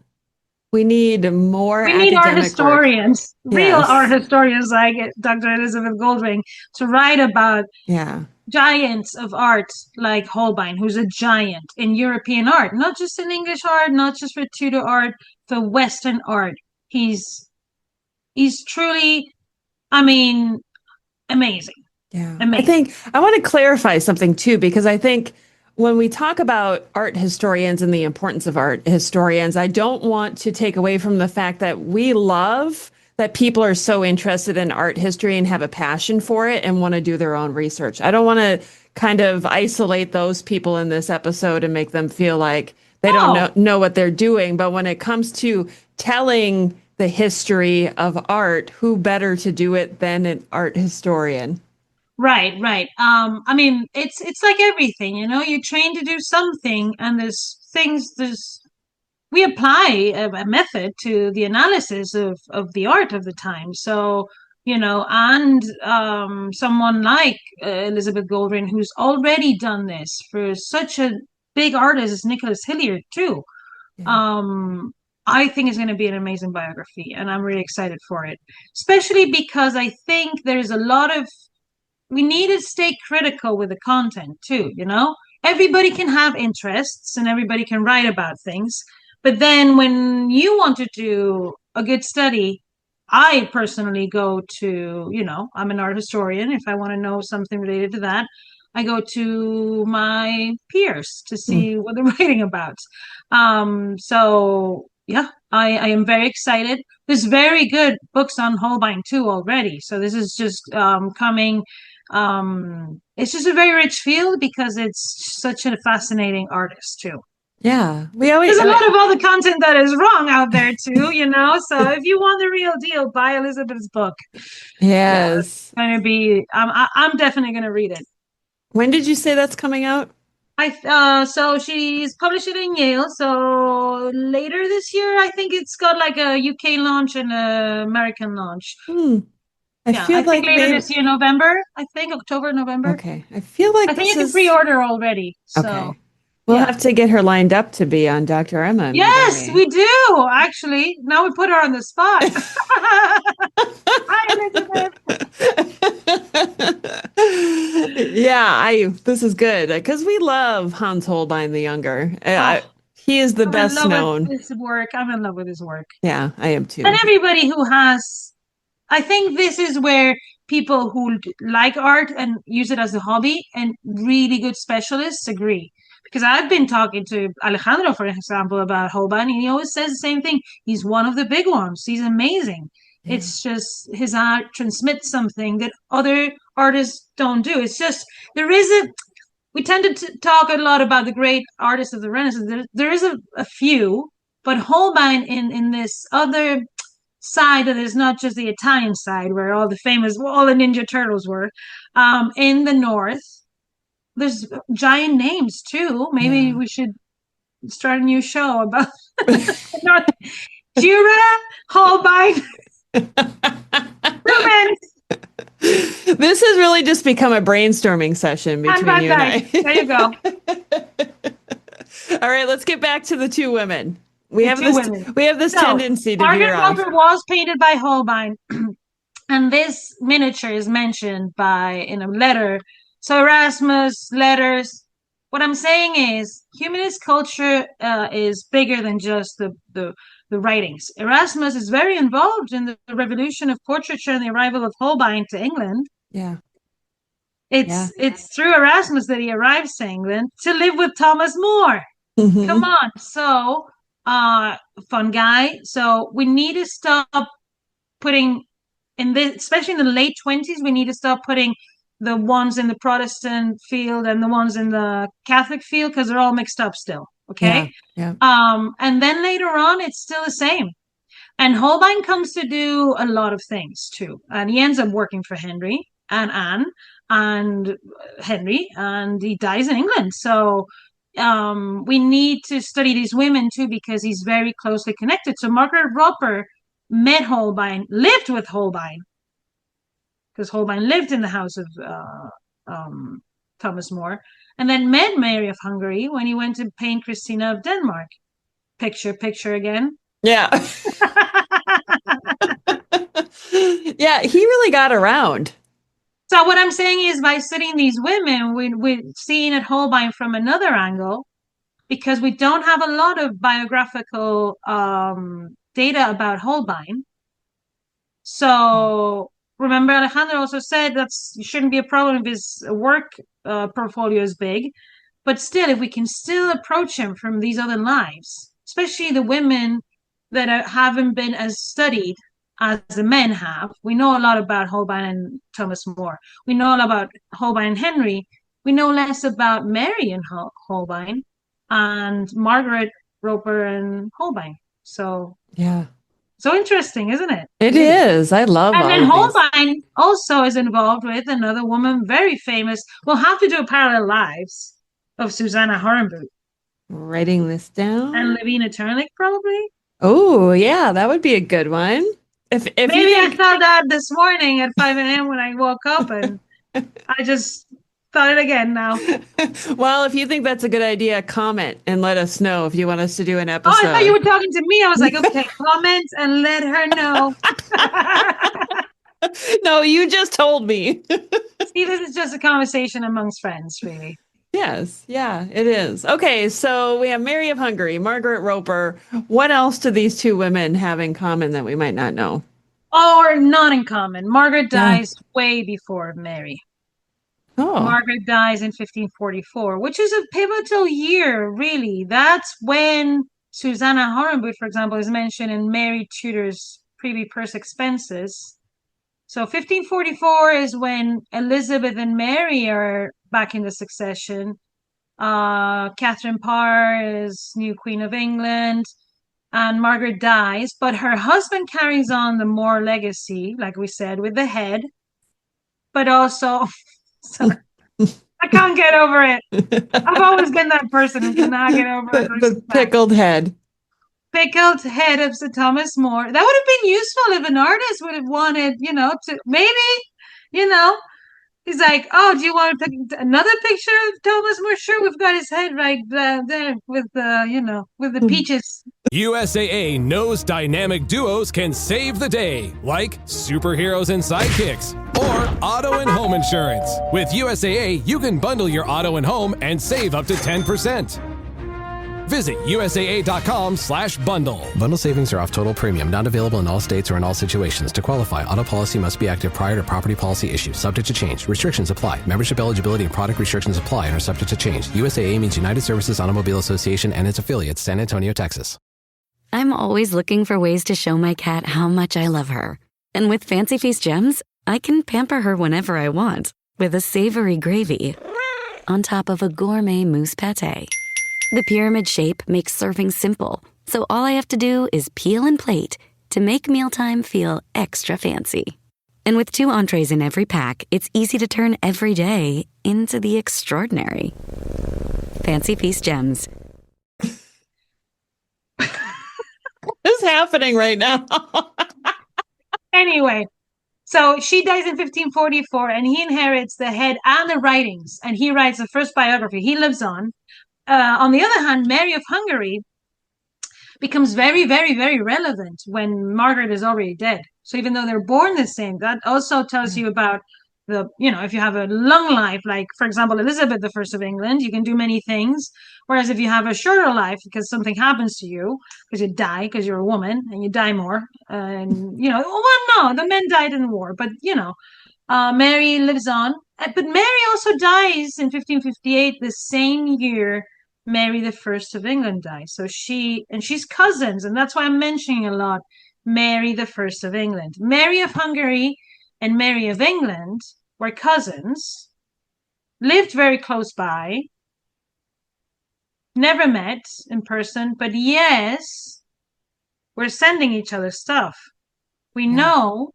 We need more We need art academic work. historians, real art Yes. historians like Dr. Elizabeth Goldring, to write about Yeah. giants of art like Holbein, who's a giant in European art, not just in English art, not just for Tudor art, for Western art. He's truly, I mean, amazing. Yeah. I Amazing. think I want to clarify something too, because I think when we talk about art historians and the importance of art historians, I don't want to take away from the fact that we love that people are so interested in art history and have a passion for it and want to do their own research. I don't want to kind of isolate those people in this episode and make them feel like they don't No. know what they're doing. But when it comes to telling the history of art, who better to do it than an art historian? Right, right. I mean, it's like everything, you know, you train to do something, and there's we apply a method to the analysis of the art of the time. So, you know, and someone like Elizabeth Goldring, who's already done this for such a big artist as Nicholas Hilliard too. Yeah. Um, I think it's going to be an amazing biography, and I'm really excited for it. Especially because I think there's a lot of we need to stay critical with the content too, you know? Everybody can have interests and everybody can write about things. But then when you want to do a good study, I personally go to, I'm an art historian. If I want to know something related to that, I go to my peers to see what they're writing about. So yeah, I am very excited. There's very good books on Holbein too already. So this is just coming. It's just a very rich field because it's such a fascinating artist too. Yeah, There's a lot of other content that is wrong out there too, So if you want the real deal, buy Elizabeth's book. Yes, yeah, it's gonna be. I'm definitely gonna read it. When did you say that's coming out? So she's published it in Yale. So later this year, I think it's got like a UK launch and a American launch. I think later this year, November. I think October, November. Okay, I feel like I think you can pre-order already. So. Okay. We'll have to get her lined up to be on Dr. Emma. Yes, we do. Actually, now we put her on the spot. Hi, Elizabeth. Yeah, this is good because we love Hans Holbein the Younger. He is the best known. His work. I'm in love with his work. Yeah, I am too. And everybody who has, I think this is where people who like art and use it as a hobby and really good specialists agree. Because I've been talking to Alejandro, for example, about Holbein, and he always says the same thing. He's one of the big ones. He's amazing. Yeah. It's just his art transmits something that other artists don't do. It's just, we tend to talk a lot about the great artists of the Renaissance. There is a few, but Holbein in this other side that is not just the Italian side where all the Ninja Turtles were, in the North, there's giant names too. Maybe we should start a new show about North. Jura, Holbein, Rubens. This has really just become a brainstorming session between you and I. There you go. All right, let's get back to the two women. We have this tendency to Margaret veer off. Roper was painted by Holbein, and this miniature is mentioned in a letter. So Erasmus, letters. What I'm saying is humanist culture is bigger than just the writings. Erasmus is very involved in the revolution of portraiture and the arrival of Holbein to England. Yeah. It's through Erasmus that he arrives to England to live with Thomas More. Mm-hmm. Come on. So, fun guy. So we need to stop putting especially in the late 20s, we need to stop putting the ones in the Protestant field and the ones in the Catholic field because they're all mixed up still. Okay. Yeah. And then later on, it's still the same. And Holbein comes to do a lot of things too. And he ends up working for Henry and Anne and Henry, and he dies in England. So we need to study these women too because he's very closely connected. So Margaret Roper met Holbein, lived with Holbein, because Holbein lived in the house of Thomas More, and then met Mary of Hungary when he went to paint Christina of Denmark. Picture again. Yeah. Yeah, he really got around. So what I'm saying is by studying these women, we're seeing at Holbein from another angle, because we don't have a lot of biographical data about Holbein. So remember, Alejandro also said that shouldn't be a problem if his work portfolio is big, but still, if we can still approach him from these other lives, especially the women that haven't been as studied as the men have. We know a lot about Holbein and Thomas More. We know a lot about Holbein and Henry. We know less about Mary and Holbein and Margaret Roper and Holbein. So yeah. So interesting, isn't it? It is. I love it. And then Holbein also is involved with another woman, very famous. We'll have to do a parallel lives of Susanna Horenboot. Writing this down. And Lavina Turnick, probably. Oh, yeah, that would be a good one. If Maybe I thought that this morning at 5 a.m. when I woke up, and I just Thought it again now. Well, if you think that's a good idea, comment and let us know if you want us to do an Oh, I thought you episode. were talking to me. I was like, okay, comment and let her know. No, you just told me. See, this is just a conversation amongst friends, really. Yes, yeah, it is. Okay, so we have Mary of Hungary, Margaret Roper. What else do these two women have in common that we might not know? Or not in common. Margaret Yeah. dies way before Mary. Oh, Margaret dies in 1544, which is a pivotal year, really. That's when Susanna Hornby, for example, is mentioned in Mary Tudor's Privy Purse Expenses. So 1544 is when Elizabeth and Mary are back in the succession. Catherine Parr is new Queen of England, and Margaret dies, but her husband carries on the More legacy, like we said, with the head, but also, sorry, I can't get over it. I've always been that person who cannot get over a the person's back. pickled head. Pickled head of Sir Thomas More. That would have been useful if an artist would have wanted, to maybe, you know, he's like, oh, do you want to pick another picture of Thomas More? Sure, we've got his head right there with the, with the peaches. USAA knows dynamic duos can save the day, like superheroes and sidekicks, or auto and home insurance. With USAA, you can bundle your auto and home and save up to 10%. Visit USAA.com/bundle. Bundle savings are off total premium, not available in all states or in all situations. To qualify, auto policy must be active prior to property policy issue, subject to change. Restrictions apply. Membership eligibility and product restrictions apply and are subject to change. USAA means United Services Automobile Association and its affiliates, San Antonio, Texas. I'm always looking for ways to show my cat how much I love her. And with Fancy Feast gems, I can pamper her whenever I want with a savory gravy on top of a gourmet mousse pâté. The pyramid shape makes serving simple, so all I have to do is peel and plate to make mealtime feel extra fancy. And with 2 entrees in every pack, it's easy to turn every day into the extraordinary. Fancy Feast gems. What's happening right now? Anyway, so she dies in 1544, and he inherits the head and the writings, and he writes the first biography. He lives on. On the other hand, Mary of Hungary becomes very, very, very relevant when Margaret is already dead. So even though they're born the same, that also tells you about if you have a long life, like, for example, Elizabeth I of England, you can do many things. Whereas if you have a shorter life because something happens to you, because you die, because you're a woman and you die more. And, no, the men died in the war, but, Mary lives on. But Mary also dies in 1558, the same year Mary the First of England dies. So she's cousins, and that's why I'm mentioning a lot Mary the First of England. Mary of Hungary and Mary of England were cousins, lived very close by, never met in person, but yes, we're sending each other stuff. We know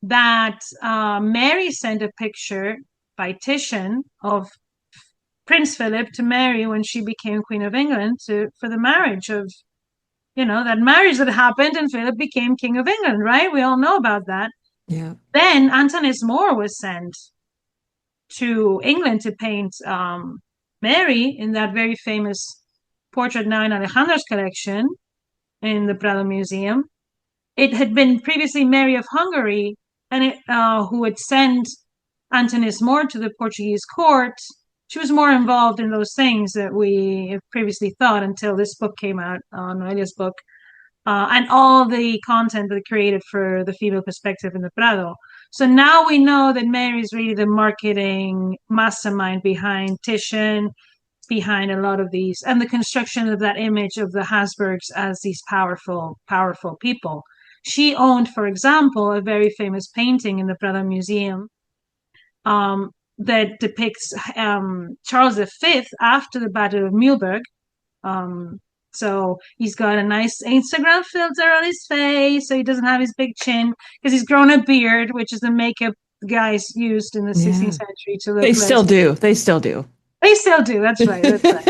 that Mary sent a picture by Titian of Prince Philip to Mary when she became Queen of England for the marriage of, that marriage that happened and Philip became King of England, right? We all know about that. Yeah. Then Antonis More was sent to England to paint Mary in that very famous portrait now in Alejandro's collection in the Prado Museum. It had been previously Mary of Hungary and who had sent Antonis More to the Portuguese court. She was more involved in those things that we have previously thought until this book came out, Noelia's book, and all the content that created for the female perspective in the Prado. So now we know that Mary is really the marketing mastermind behind Titian, behind a lot of these, and the construction of that image of the Habsburgs as these powerful, powerful people. She owned, for example, a very famous painting in the Prado Museum that depicts Charles V after the Battle of Mühlberg. So he's got a nice Instagram filter on his face, so he doesn't have his big chin, because he's grown a beard, which is the makeup guys used in the 16th century to look. They still do. They still do. They still do. That's right. That's right.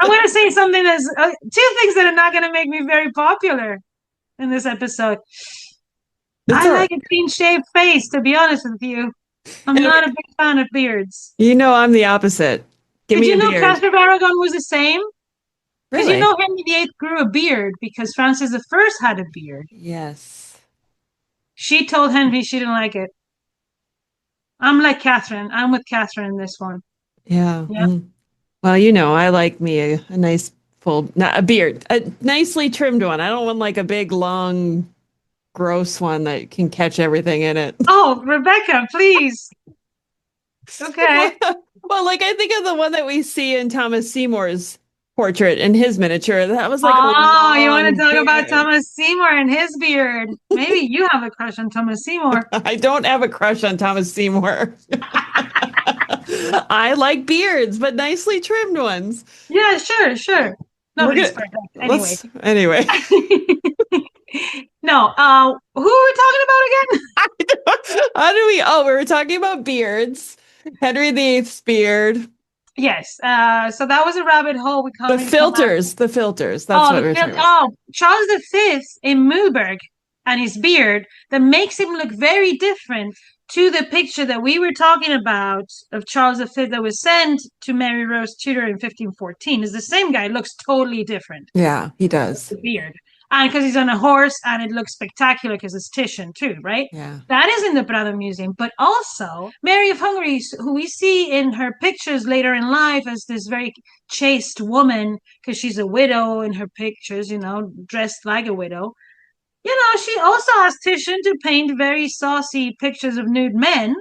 I'm going to say something that's 2 things that are not going to make me very popular in this episode. I like a clean shaved face, to be honest with you. I'm And not a big fan of beards. you know, I'm the opposite. Give Did me you a know beard. Catherine of Aragon was the same? Because you Really? know Henry VIII grew a beard because Francis I had a beard. Yes. She told Henry she didn't like it. I'm like Catherine. I'm with Catherine in this one. Yeah. Yeah. Mm. Well, you know, I like me a nice full, not a beard, a nicely trimmed one. I don't want like a big, long, gross one that can catch everything in it. Oh, Rebecca, please. Okay. Well, like I think of the one that we see in Thomas Seymour's portrait in his miniature. That was like a Oh, you want to long talk about beard. Thomas Seymour and his beard? Maybe you have a crush on Thomas Seymour. I don't have a crush on Thomas Seymour. I like beards, but nicely trimmed ones. Yeah, sure, sure. We're Nobody's gonna perfect anyway. let's anyway. No, who are we talking about again? How do we? Oh, we were talking about beards. Henry VIII's beard. Yes. So that was a rabbit hole we The can't really come out. filters. The filters. That's Oh, what the we were film. talking about. Oh, Charles V in Mühlberg and his beard that makes him look very different to the picture that we were talking about of Charles V that was sent to Mary Rose Tudor in 1514. Is the same guy, looks totally different. Yeah, he does. The beard. And because he's on a horse and it looks spectacular because it's Titian too, right? Yeah. That is in the Prado Museum. But also, Mary of Hungary, who we see in her pictures later in life as this very chaste woman, because she's a widow in her pictures, you know, dressed like a widow. You know, she also asked Titian to paint very saucy pictures of nude men.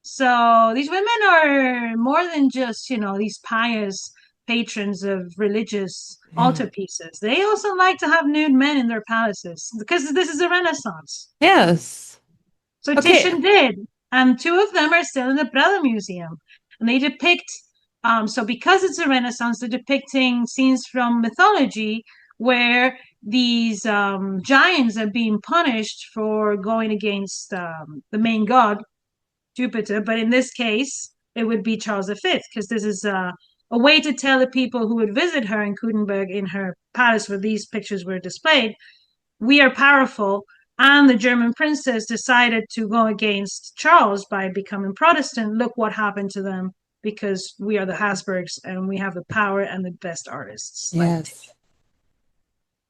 So these women are more than just, you know, these pious patrons of religious Yeah. altarpieces. They also like to have nude men in their palaces because this is a Renaissance. Yes. So Okay. Titian did. And two of them are still in the Prado Museum. And they depict, so because it's a Renaissance, they're depicting scenes from mythology where these giants are being punished for going against the main god, Jupiter, but in this case, it would be Charles V, because this is a way to tell the people who would visit her in Kudenberg in her palace where these pictures were displayed, we are powerful. And the German princess decided to go against Charles by becoming Protestant. Look what happened to them because we are the Habsburgs and we have the power and the best artists. Yes.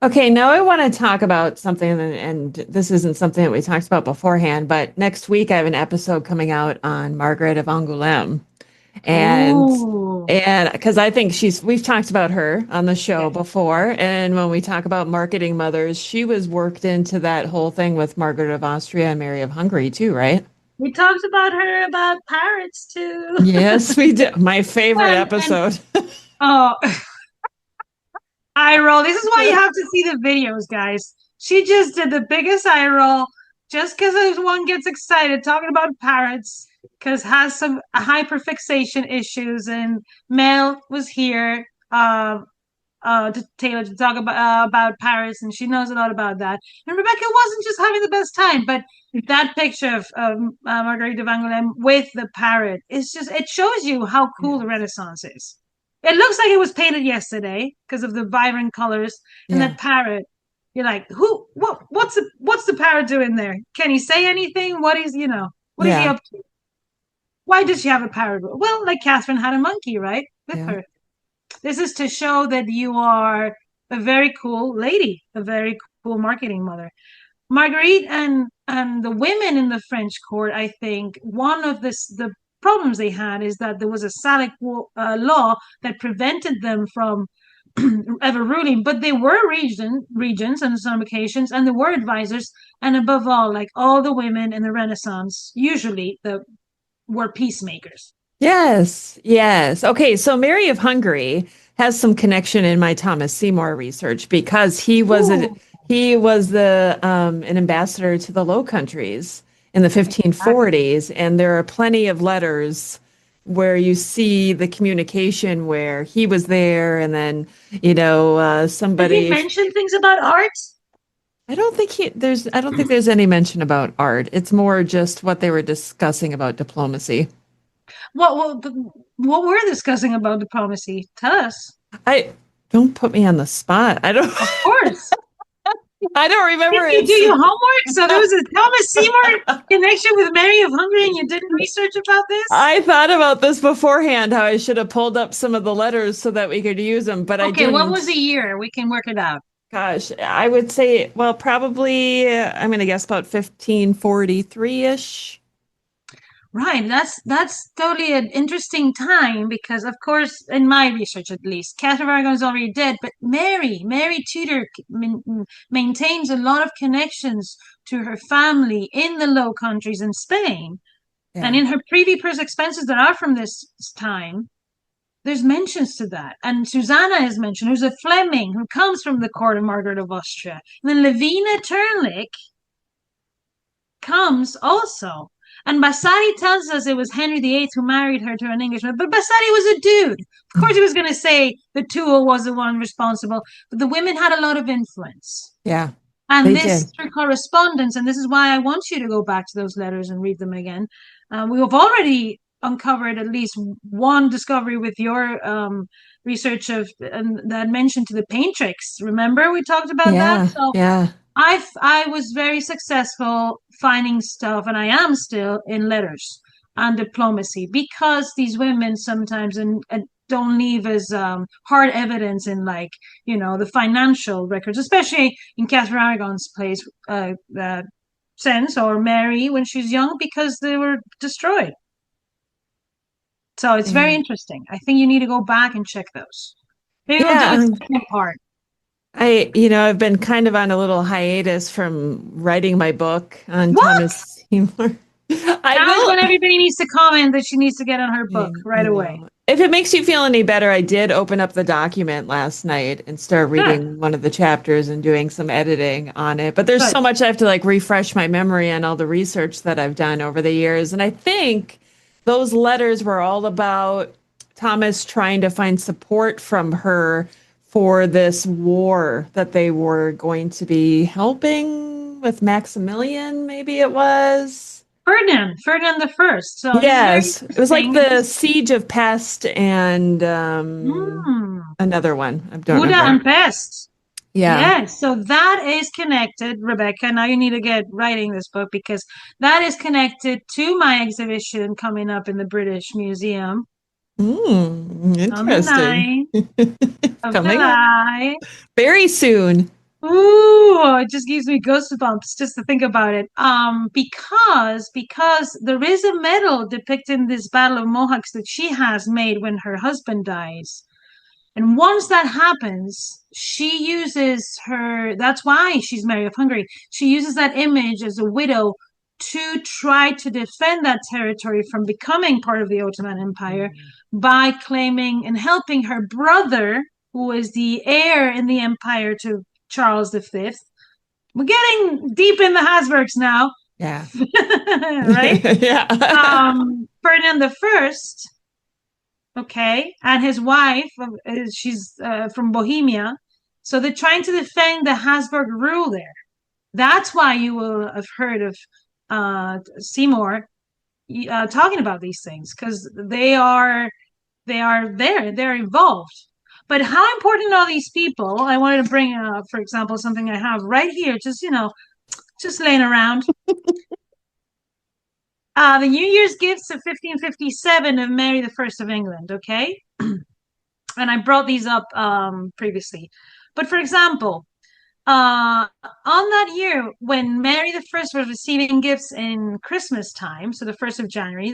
Okay, now I want to talk about something, and this isn't something that we talked about beforehand, but next week I have an episode coming out on Margaret of Angoulême. And Ooh. and because I think we've talked about her on the show Yeah. before, and when we talk about marketing mothers, she was worked into that whole thing with Margaret of Austria and Mary of Hungary too, right? We talked about her about parrots too. Yes, we did. My favorite And episode. oh, eye roll. This is why you have to see the videos, guys. She just did the biggest eye roll just because one gets excited talking about parrots because has some hyperfixation issues. And Mel was here to Taylor to talk about parrots, and she knows a lot about that. And Rebecca wasn't just having the best time, but that picture of Marguerite de Angoulême with the parrot is just, it shows you how cool the Renaissance is. It looks like it was painted yesterday because of the vibrant colors and Yeah. that parrot. You're like, what's the parrot doing there? Can he say anything? What is he Yeah. up to? Why does she have a parrot? Well, like Catherine had a monkey, right? With Yeah. her. This is to show that you are a very cool lady, a very cool marketing mother. Marguerite and the women in the French court, I think one of the problems they had is that there was a Salic law that prevented them from ever ruling, but they were regents on some occasions, and they were advisors, and above all, like all the women in the Renaissance, usually were peacemakers. Yes, yes. Okay, so Mary of Hungary has some connection in my Thomas Seymour research because Ooh. he was the an ambassador to the Low Countries in the 1540s, and there are plenty of letters where you see the communication where he was there, and then Did he somebody. mention things about art? I don't think there's any mention about art. It's more just what they were discussing about diplomacy. What we're discussing about diplomacy? Tell us. I don't put me on the spot. I don't. Of course. I don't remember Did you it. do your homework? So there was a Thomas Seymour connection with Mary of Hungary, and you didn't research about this? I thought about this beforehand, how I should have pulled up some of the letters so that we could use them, but I Okay, what didn't. was the year? We can work it out. Gosh, I would say, well, probably, I'm going to guess about 1543-ish. Right, that's totally an interesting time because, of course, in my research at least, Catherine of Aragon is already dead, but Mary Tudor maintains a lot of connections to her family in the Low Countries in Spain, and in her Privy Purse expenses that are from this time, there's mentions to that. And Susanna is mentioned, who's a Fleming who comes from the court of Margaret of Austria. And then Lavina Turnlick comes also. And Bassari tells us it was Henry VIII who married her to an Englishman, but Bassari was a dude. Of course, he was going to say the Tulle was the one responsible, but the women had a lot of influence. Yeah. And this through correspondence, and this is why I want you to go back to those letters and read them again. We have already uncovered at least one discovery with your research of that mentioned to the paint tricks. Remember we talked about that? So I was very successful finding stuff, and I am still, in letters and diplomacy, because these women sometimes don't leave as hard evidence in, like, the financial records, especially in Catherine Aragon's place, sense, or Mary when she's young, because they were destroyed. So it's very interesting. I think you need to go back and check those. Maybe we'll do a second part. I've been kind of on a little hiatus from writing my book on Thomas Seymour. Now when everybody needs to comment that she needs to get on her book right away. If it makes you feel any better, I did open up the document last night and start reading one of the chapters and doing some editing on it. But there's so much I have to refresh my memory on all the research that I've done over the years. And I think those letters were all about Thomas trying to find support from her for this war that they were going to be helping with Maximilian, maybe it was. Ferdinand the First. So yes, it was like the Siege of Pest and another one. I don't remember. and Pest. Yeah. Yes. So that is connected, Rebecca. Now you need to get writing this book, because that is connected to my exhibition coming up in the British Museum. Interesting. Coming very soon. Ooh, it just gives me goosebumps just to think about it. Because there is a medal depicting this Battle of Mohawks that she has made when her husband dies. And once that happens, she uses that's why she's Mary of Hungary. She uses that image as a widow to try to defend that territory from becoming part of the Ottoman Empire by claiming and helping her brother, who is the heir in the empire to Charles V. We're getting deep in the Habsburgs now. Yeah. Right? Yeah. Ferdinand the First, okay, and his wife, she's from Bohemia. So they're trying to defend the Habsburg rule there. That's why you will have heard of Seymour talking about these things, because they are there, they're involved. But how important are these people? I wanted to bring up, for example, something I have right here, just laying around. The New Year's gifts of 1557 of Mary I of England, okay? And I brought these up previously. But for example, on that year when Mary I was receiving gifts in Christmas time, so the 1st of January,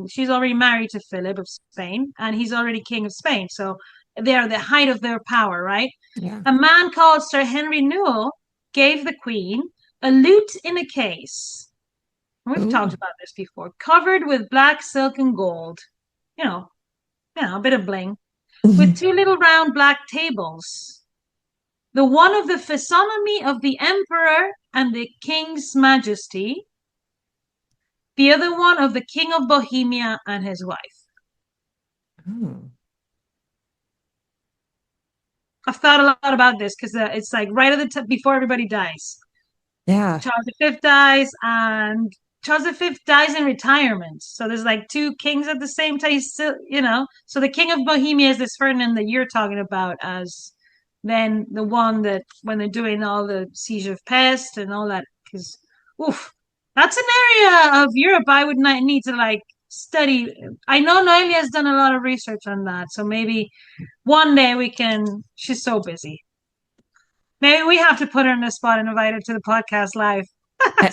she's already married to Philip of Spain, and he's already king of Spain. So they're the height of their power, right? Yeah. A man called Sir Henry Newell gave the Queen a lute in a case. We've talked about this before, covered with black silk and gold. A bit of bling, with 2 little round black tables. The one of the physiognomy of the Emperor and the King's Majesty, the other one of the King of Bohemia and his wife. I've thought a lot about this, because it's like right at the top before everybody dies. Yeah. Charles V dies, and Charles V dies in retirement. So there's like 2 kings at the same time, so the King of Bohemia is this Ferdinand that you're talking about as than the one that when they're doing all the siege of pest and all that. Because, oof, that's an area of Europe I would not need to like study. I know Noelia has done a lot of research on that, so maybe one day we can. She's so busy. Maybe we have to put her in the spot and invite her to the podcast live.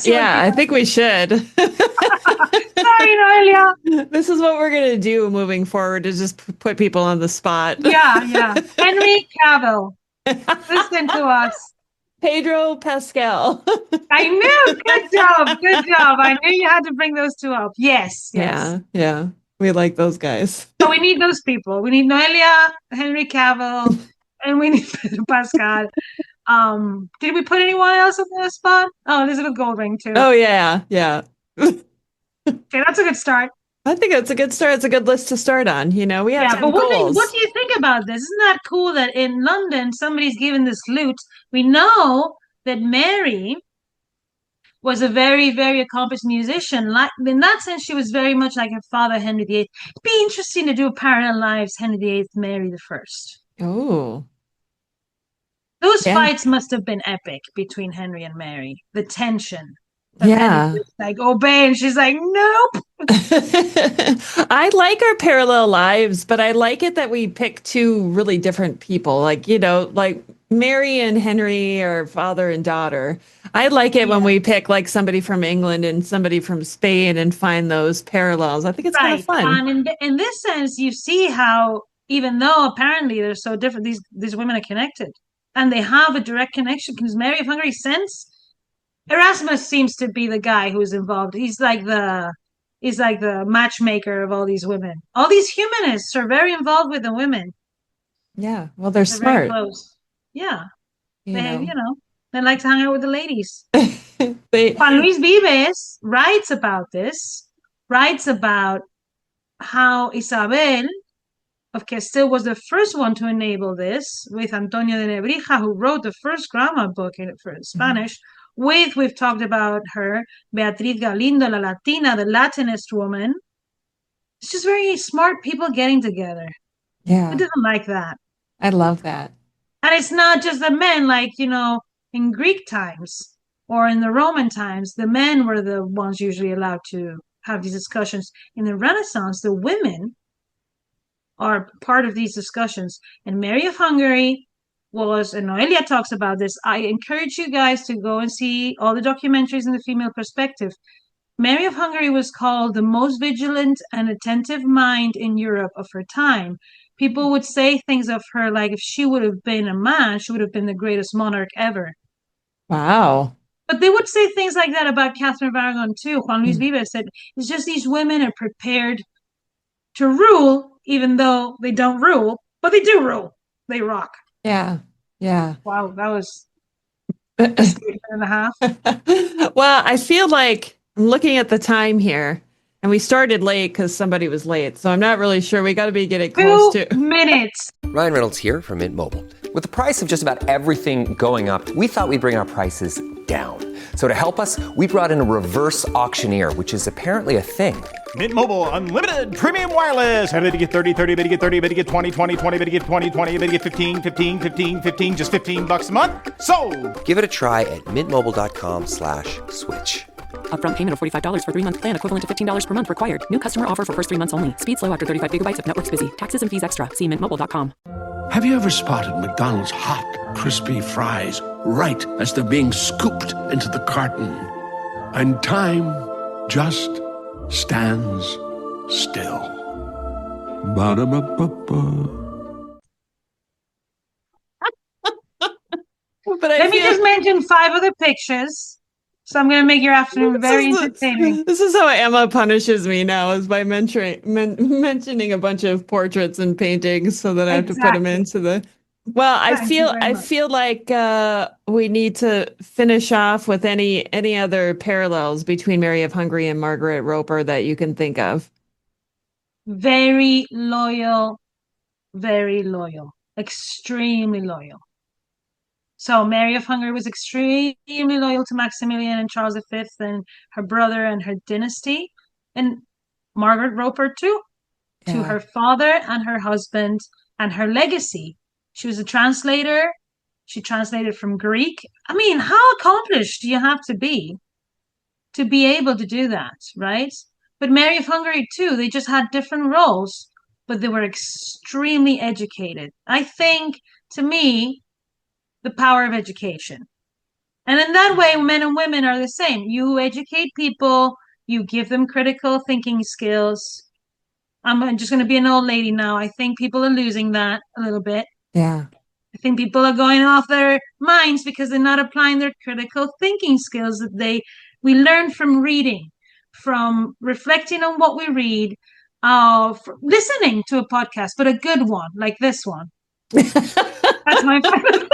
Yeah, I think we should. Sorry, Noelia. This is what we're going to do moving forward, is just put people on the spot. Yeah. Henry Cavill, listen to us. Pedro Pascal. I knew. Good job. I knew you had to bring those two up. Yes. Yeah. We like those guys. So we need those people. We need Noelia, Henry Cavill, and we need Pedro Pascal. Did we put anyone else on the spot? Oh, Elizabeth Goldring too. Oh yeah. Okay, that's a good start. I think it's a good start. It's a good list to start on. You know, we have 10 but goals. What do you think about this? Isn't that cool that in London somebody's given this lute? We know that Mary was a very, very accomplished musician. Like in that sense, she was very much like her father, Henry VIII. It'd be interesting to do a parallel lives, Henry VIII, Mary the First. Oh. Those fights must have been epic between Henry and Mary. The tension. Like obey, and she's like, nope. I like our parallel lives, but I like it that we pick two really different people. Like, you know, like Mary and Henry are father and daughter. I like it when we pick like somebody from England and somebody from Spain and find those parallels. I think it's kind of fun. And in this sense, you see how even though apparently they're so different, these women are connected. And they have a direct connection because Mary of Hungary sense Erasmus seems to be the guy who's involved. He's like the matchmaker of all these women. All these humanists are very involved with the women. Yeah, well, they're smart. Very close. Yeah, they like to hang out with the ladies. Juan Luis Vives writes about this. Writes about how Isabel of Castile was the first one to enable this, with Antonio de Nebrija, who wrote the first grammar book in Spanish. We've talked about her, Beatriz Galindo, La Latina, the Latinist woman. It's just very smart people getting together. Yeah. Who doesn't like that? I love that. And it's not just the men, like, you know, in Greek times or in the Roman times, the men were the ones usually allowed to have these discussions. In the Renaissance, the women are part of these discussions. And Mary of Hungary was, and Noelia talks about this, I encourage you guys to go and see all the documentaries in the female perspective. Mary of Hungary was called the most vigilant and attentive mind in Europe of her time. People would say things of her like if she would have been a man, she would have been the greatest monarch ever. Wow. But they would say things like that about Catherine of Aragon too. Juan Luis Vives said, it's just these women are prepared to rule, even though they don't rule, but they do rule. They rock. Yeah. Wow, that was a statement and a half. Well, I feel like I'm looking at the time here, and we started late because somebody was late, so I'm not really sure. We got to be getting close to 2 minutes. Ryan Reynolds here from Mint Mobile. With the price of just about everything going up, we thought we'd bring our prices down. So to help us, we brought in a reverse auctioneer, which is apparently a thing. Mint Mobile Unlimited Premium Wireless. How to get 30, 30, bit to get 30, bit to get 20, 20, 20, bit to get 20, 20, bit to get 15, 15, 15, 15, just $15 a month? Sold! Give it a try at mintmobile.com/switch. Upfront payment of $45 for 3-month plan, equivalent to $15 per month required. New customer offer for first 3 months only. Speed slow after 35 gigabytes if network's busy. Taxes and fees extra. See mintmobile.com. Have you ever spotted McDonald's hot, crispy fries right as they're being scooped into the carton? And time just stands still. Ba-da-ba-ba-ba. Let me just mention 5 other pictures. So I'm going to make your afternoon very entertaining. This is how Emma punishes me now, is by mentioning a bunch of portraits and paintings so that I have to put them into the... Well, I feel like we need to finish off with any other parallels between Mary of Hungary and Margaret Roper that you can think of. Very loyal, extremely loyal. So Mary of Hungary was extremely loyal to Maximilian and Charles V and her brother and her dynasty. And Margaret Roper too, to her father and her husband and her legacy. She was a translator. She translated from Greek. I mean, how accomplished do you have to be able to do that, right? But Mary of Hungary too, they just had different roles, but they were extremely educated. I think, to me, the power of education. And in that way, men and women are the same. You educate people, you give them critical thinking skills. I'm just going to be an old lady now. I think people are losing that a little bit. Yeah. I think people are going off their minds because they're not applying their critical thinking skills that we learn from reading, from reflecting on what we read, listening to a podcast, but a good one like this one. That's my favorite.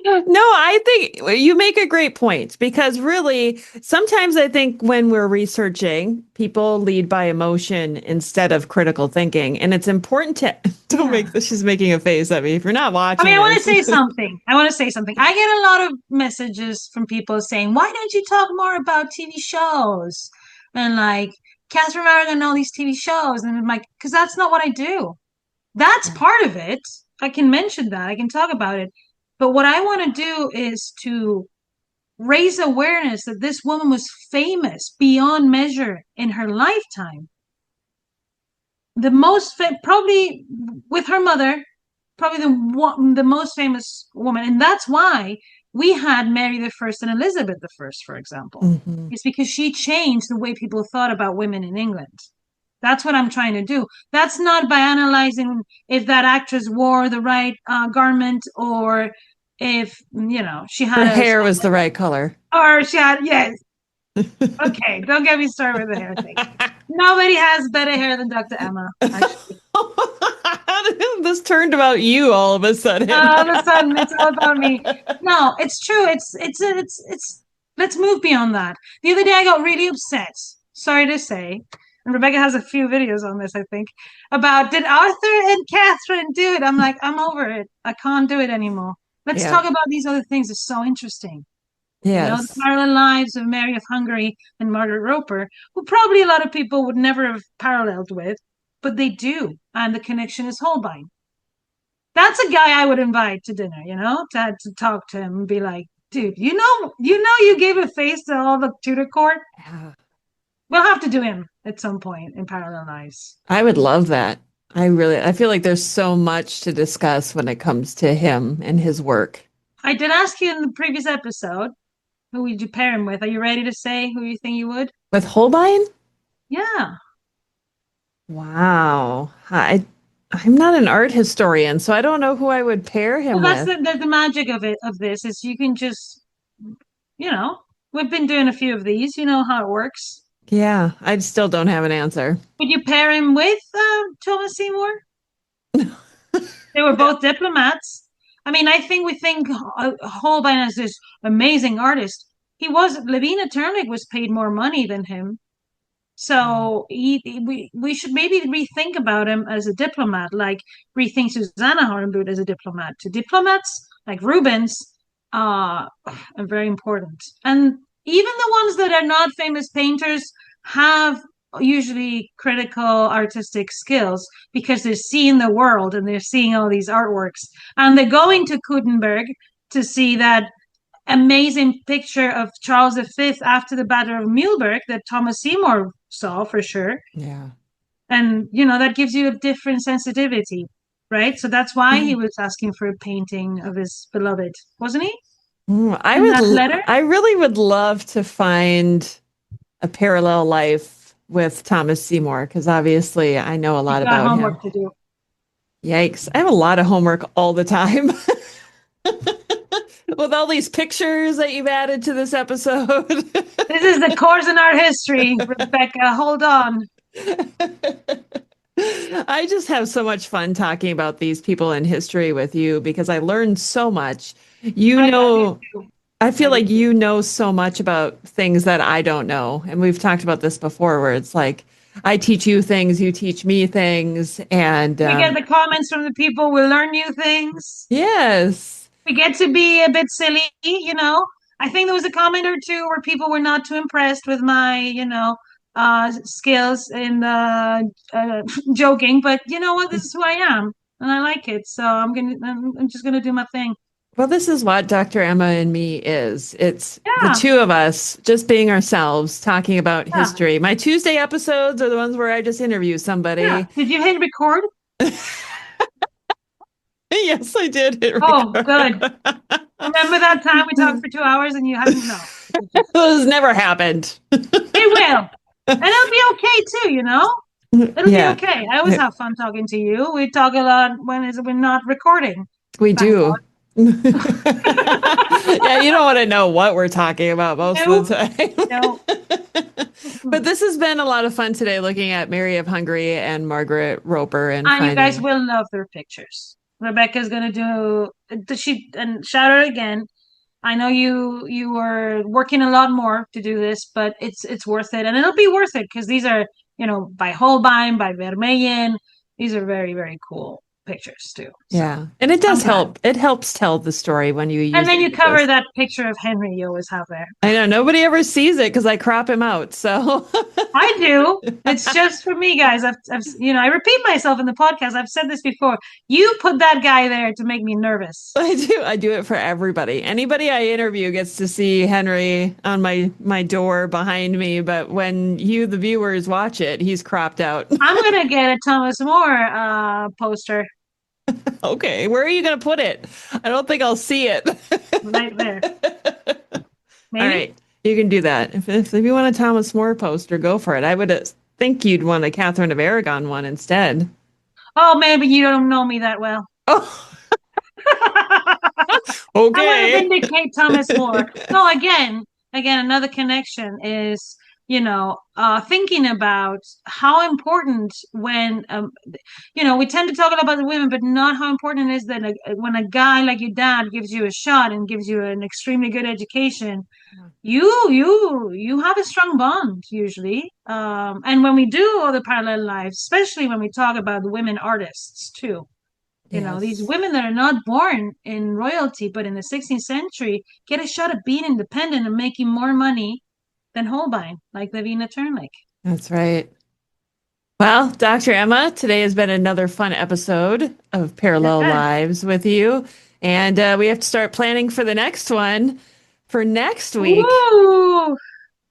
No, I think you make a great point, because really, sometimes I think when we're researching, people lead by emotion instead of critical thinking. And it's important to don't make this. She's making a face at me. If you're not watching, I want to say something. I get a lot of messages from people saying, why don't you talk more about TV shows? And like Catherine Margaret and all these TV shows. And I'm like, because that's not what I do. That's part of it. I can mention that. I can talk about it. But what I want to do is to raise awareness that this woman was famous beyond measure in her lifetime. The most, probably with her mother, probably the most famous woman. And that's why we had Mary the First and Elizabeth the First, for example. Mm-hmm. It's because she changed the way people thought about women in England. That's what I'm trying to do. That's not by analyzing if that actress wore the right garment, or if, she had her hair was the right color. Or she had, yes. Okay, don't get me started with the hair thing. Nobody has better hair than Dr. Emma, actually. This turned about you all of a sudden. All of a sudden, it's all about me. No, it's true. It's let's move beyond that. The other day I got really upset, sorry to say, and Rebecca has a few videos on this, I think, about did Arthur and Catherine do it? I'm like, I'm over it. I can't do it anymore. Let's talk about these other things. It's so interesting. Yes. The parallel lives of Mary of Hungary and Margaret Roper, who probably a lot of people would never have paralleled with, but they do. And the connection is Holbein. That's a guy I would invite to dinner, to talk to him and be like, dude, you gave a face to all the Tudor court. Yeah. We'll have to do him at some point in Parallel Lives. I would love that. I feel like there's so much to discuss when it comes to him and his work. I did ask you in the previous episode, who would you pair him with? Are you ready to say who you think you would? With Holbein? Yeah. Wow. I'm not an art historian, so I don't know who I would pair him with. That's the magic of this is you can just, we've been doing a few of these. You know how it works. Yeah, I still don't have an answer. Would you pair him with Thomas Seymour? They were both diplomats. I mean, I think we think Holbein as this amazing artist. Levina Turnick was paid more money than him. So we should maybe rethink about him as a diplomat, like rethink Susanna Hornbloot as a diplomat. To diplomats like Rubens are very important. And even the ones that are not famous painters have usually critical artistic skills because they're seeing the world and they're seeing all these artworks. And they're going to Gutenberg to see that amazing picture of Charles V after the Battle of Mühlberg that Thomas Seymour saw for sure. Yeah. And, that gives you a different sensitivity, right? So that's why he was asking for a painting of his beloved, wasn't he? I really would love to find a parallel life with Thomas Seymour, because obviously I know a lot about homework him. To do. Yikes. I have a lot of homework all the time. With all these pictures that you've added to this episode. This is the course in art history, Rebecca. Hold on. I just have so much fun talking about these people in history with you because I learned so much. I feel like you know so much about things that I don't know. And we've talked about this before, where it's like, I teach you things, you teach me things. And we get the comments from the people, we learn new things. Yes. We get to be a bit silly, I think there was a comment or two where people were not too impressed with my, skills in joking. But you know what? This is who I am. and I like it. So I'm just gonna do my thing. Well, this is what Dr. Emma and Me is. It's the Yeah, two of us just being ourselves, talking about yeah, history. My Tuesday episodes are the ones where I just interview yeah. somebody. Did you hit record? Yes, I did hit Oh, record. good. Remember that time we talked for 2 hours and you hadn't know? This has never happened. It will. And it'll be okay too, you know? It'll be Yeah, okay. I always have fun talking to you. We talk a lot when we're not recording. we Thank do. God. Yeah, you don't want to know what we're talking about most of the time. No. But this has been a lot of fun today looking at Mary of Hungary and Margaret Roper and And you guys finding. will love their pictures. Rebecca's gonna do and shout out again. I know you were working a lot more to do this, but it's worth it, and it'll be worth it because these are, by Holbein, by Vermeyen. These are very, very cool pictures too. So Yeah. And it I'm does glad. help. It helps tell the story when you And use then you cover images. that picture of Henry you always have there. I know nobody ever sees it because I crop him out. So I do. It's just for me, guys. I repeat myself in the podcast. I've said this before. You put that guy there to make me nervous. I do. I do it for everybody. Anybody I interview gets to see Henry on my door behind me, but when you, the viewers, watch it, he's cropped out. I'm gonna get a Thomas More poster Okay, where are you going to put it? I don't think I'll see it. right there. Maybe. All right, you can do that. If you want a Thomas More poster, go for it. I would think you'd want a Catherine of Aragon one instead. Oh, maybe you don't know me that well. Oh, I want to okay. vindicate Thomas More. No, again, another connection is, thinking about how important when, we tend to talk about the women, but not how important it is that when a guy like your dad gives you a shot and gives you an extremely good education, you have a strong bond usually. And when we do all the parallel lives, especially when we talk about the women artists too. These Yes. women that are not born in royalty, but in the 16th century, get a shot at being independent and making more money than Holbein, like Lavina Turnlake. That's right. Well, Dr. Emma, today has been another fun episode of Parallel Yes. Lives with you. And we have to start planning for the next one for next week. Ooh. I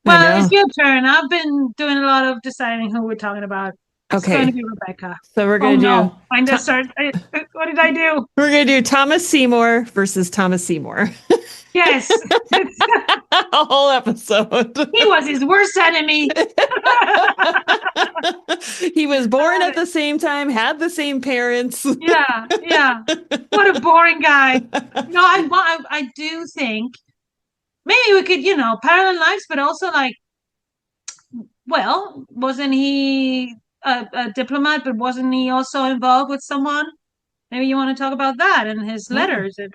Well, know. it's your turn. I've been doing a lot of deciding who we're talking about. It's Okay. going to be Rebecca. So we're Oh going to no! I just started. What did I do? we're going to do Thomas Seymour versus Thomas Seymour. Yes, A whole episode. he was his worst enemy. He was born at the same time, had the same parents. Yeah, yeah. What a boring guy. No, I do think maybe we could, parallel lives, but also like, well, wasn't he a diplomat, but wasn't he also involved with someone? Maybe you want to talk about that and his letters. And,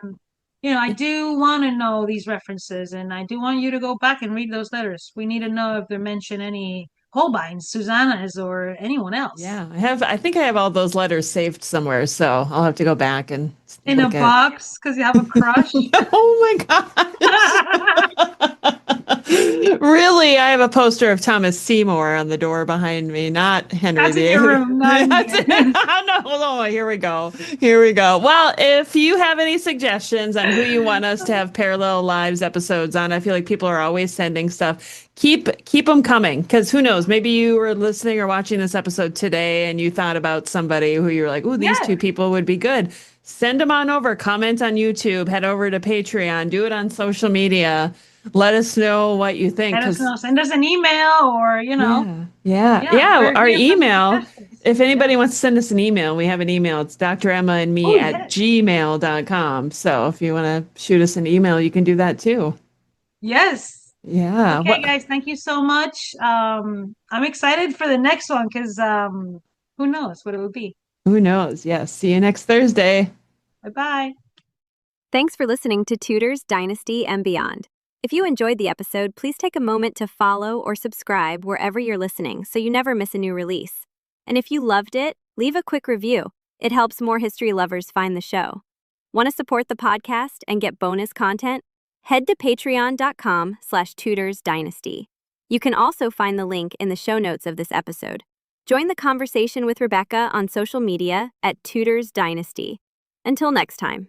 I do want to know these references, and I do want you to go back and read those letters. We need to know if they mention any Holbeins, Susannas, or anyone else. Yeah, I think I have all those letters saved somewhere, so I'll have to go back and In a look at. box because you have a crush. Oh my gosh. Really, I have a poster of Thomas Seymour on the door behind me, not Henry That's in VIII. your room, not in That's here. no, here we go. Here we go. Well, if you have any suggestions on who you want us to have parallel lives episodes on, I feel like people are always sending stuff. Keep them coming, because who knows? Maybe you were listening or watching this episode today and you thought about somebody who you're like, "Ooh, these two people would be good." Send them on over. Comment on YouTube. Head over to Patreon. Do it on social media. Let us know what you think. Let us know. Send us an email or, Yeah. Our we have some email. suggestions. If anybody wants to send us an email, we have an email. It's dremmaandme at gmail.com. So if you want to shoot us an email, you can do that too. Yes. Yeah. Okay, guys, thank you so much. I'm excited for the next one because who knows what it will be. Who knows? Yes. See you next Thursday. Bye-bye. Thanks for listening to Tudors, Dynasty, and Beyond. If you enjoyed the episode, please take a moment to follow or subscribe wherever you're listening so you never miss a new release. And if you loved it, leave a quick review. It helps more history lovers find the show. Want to support the podcast and get bonus content? Head to patreon.com/tutorsdynasty. You can also find the link in the show notes of this episode. Join the conversation with Rebecca on social media at Tutors Dynasty. Until next time.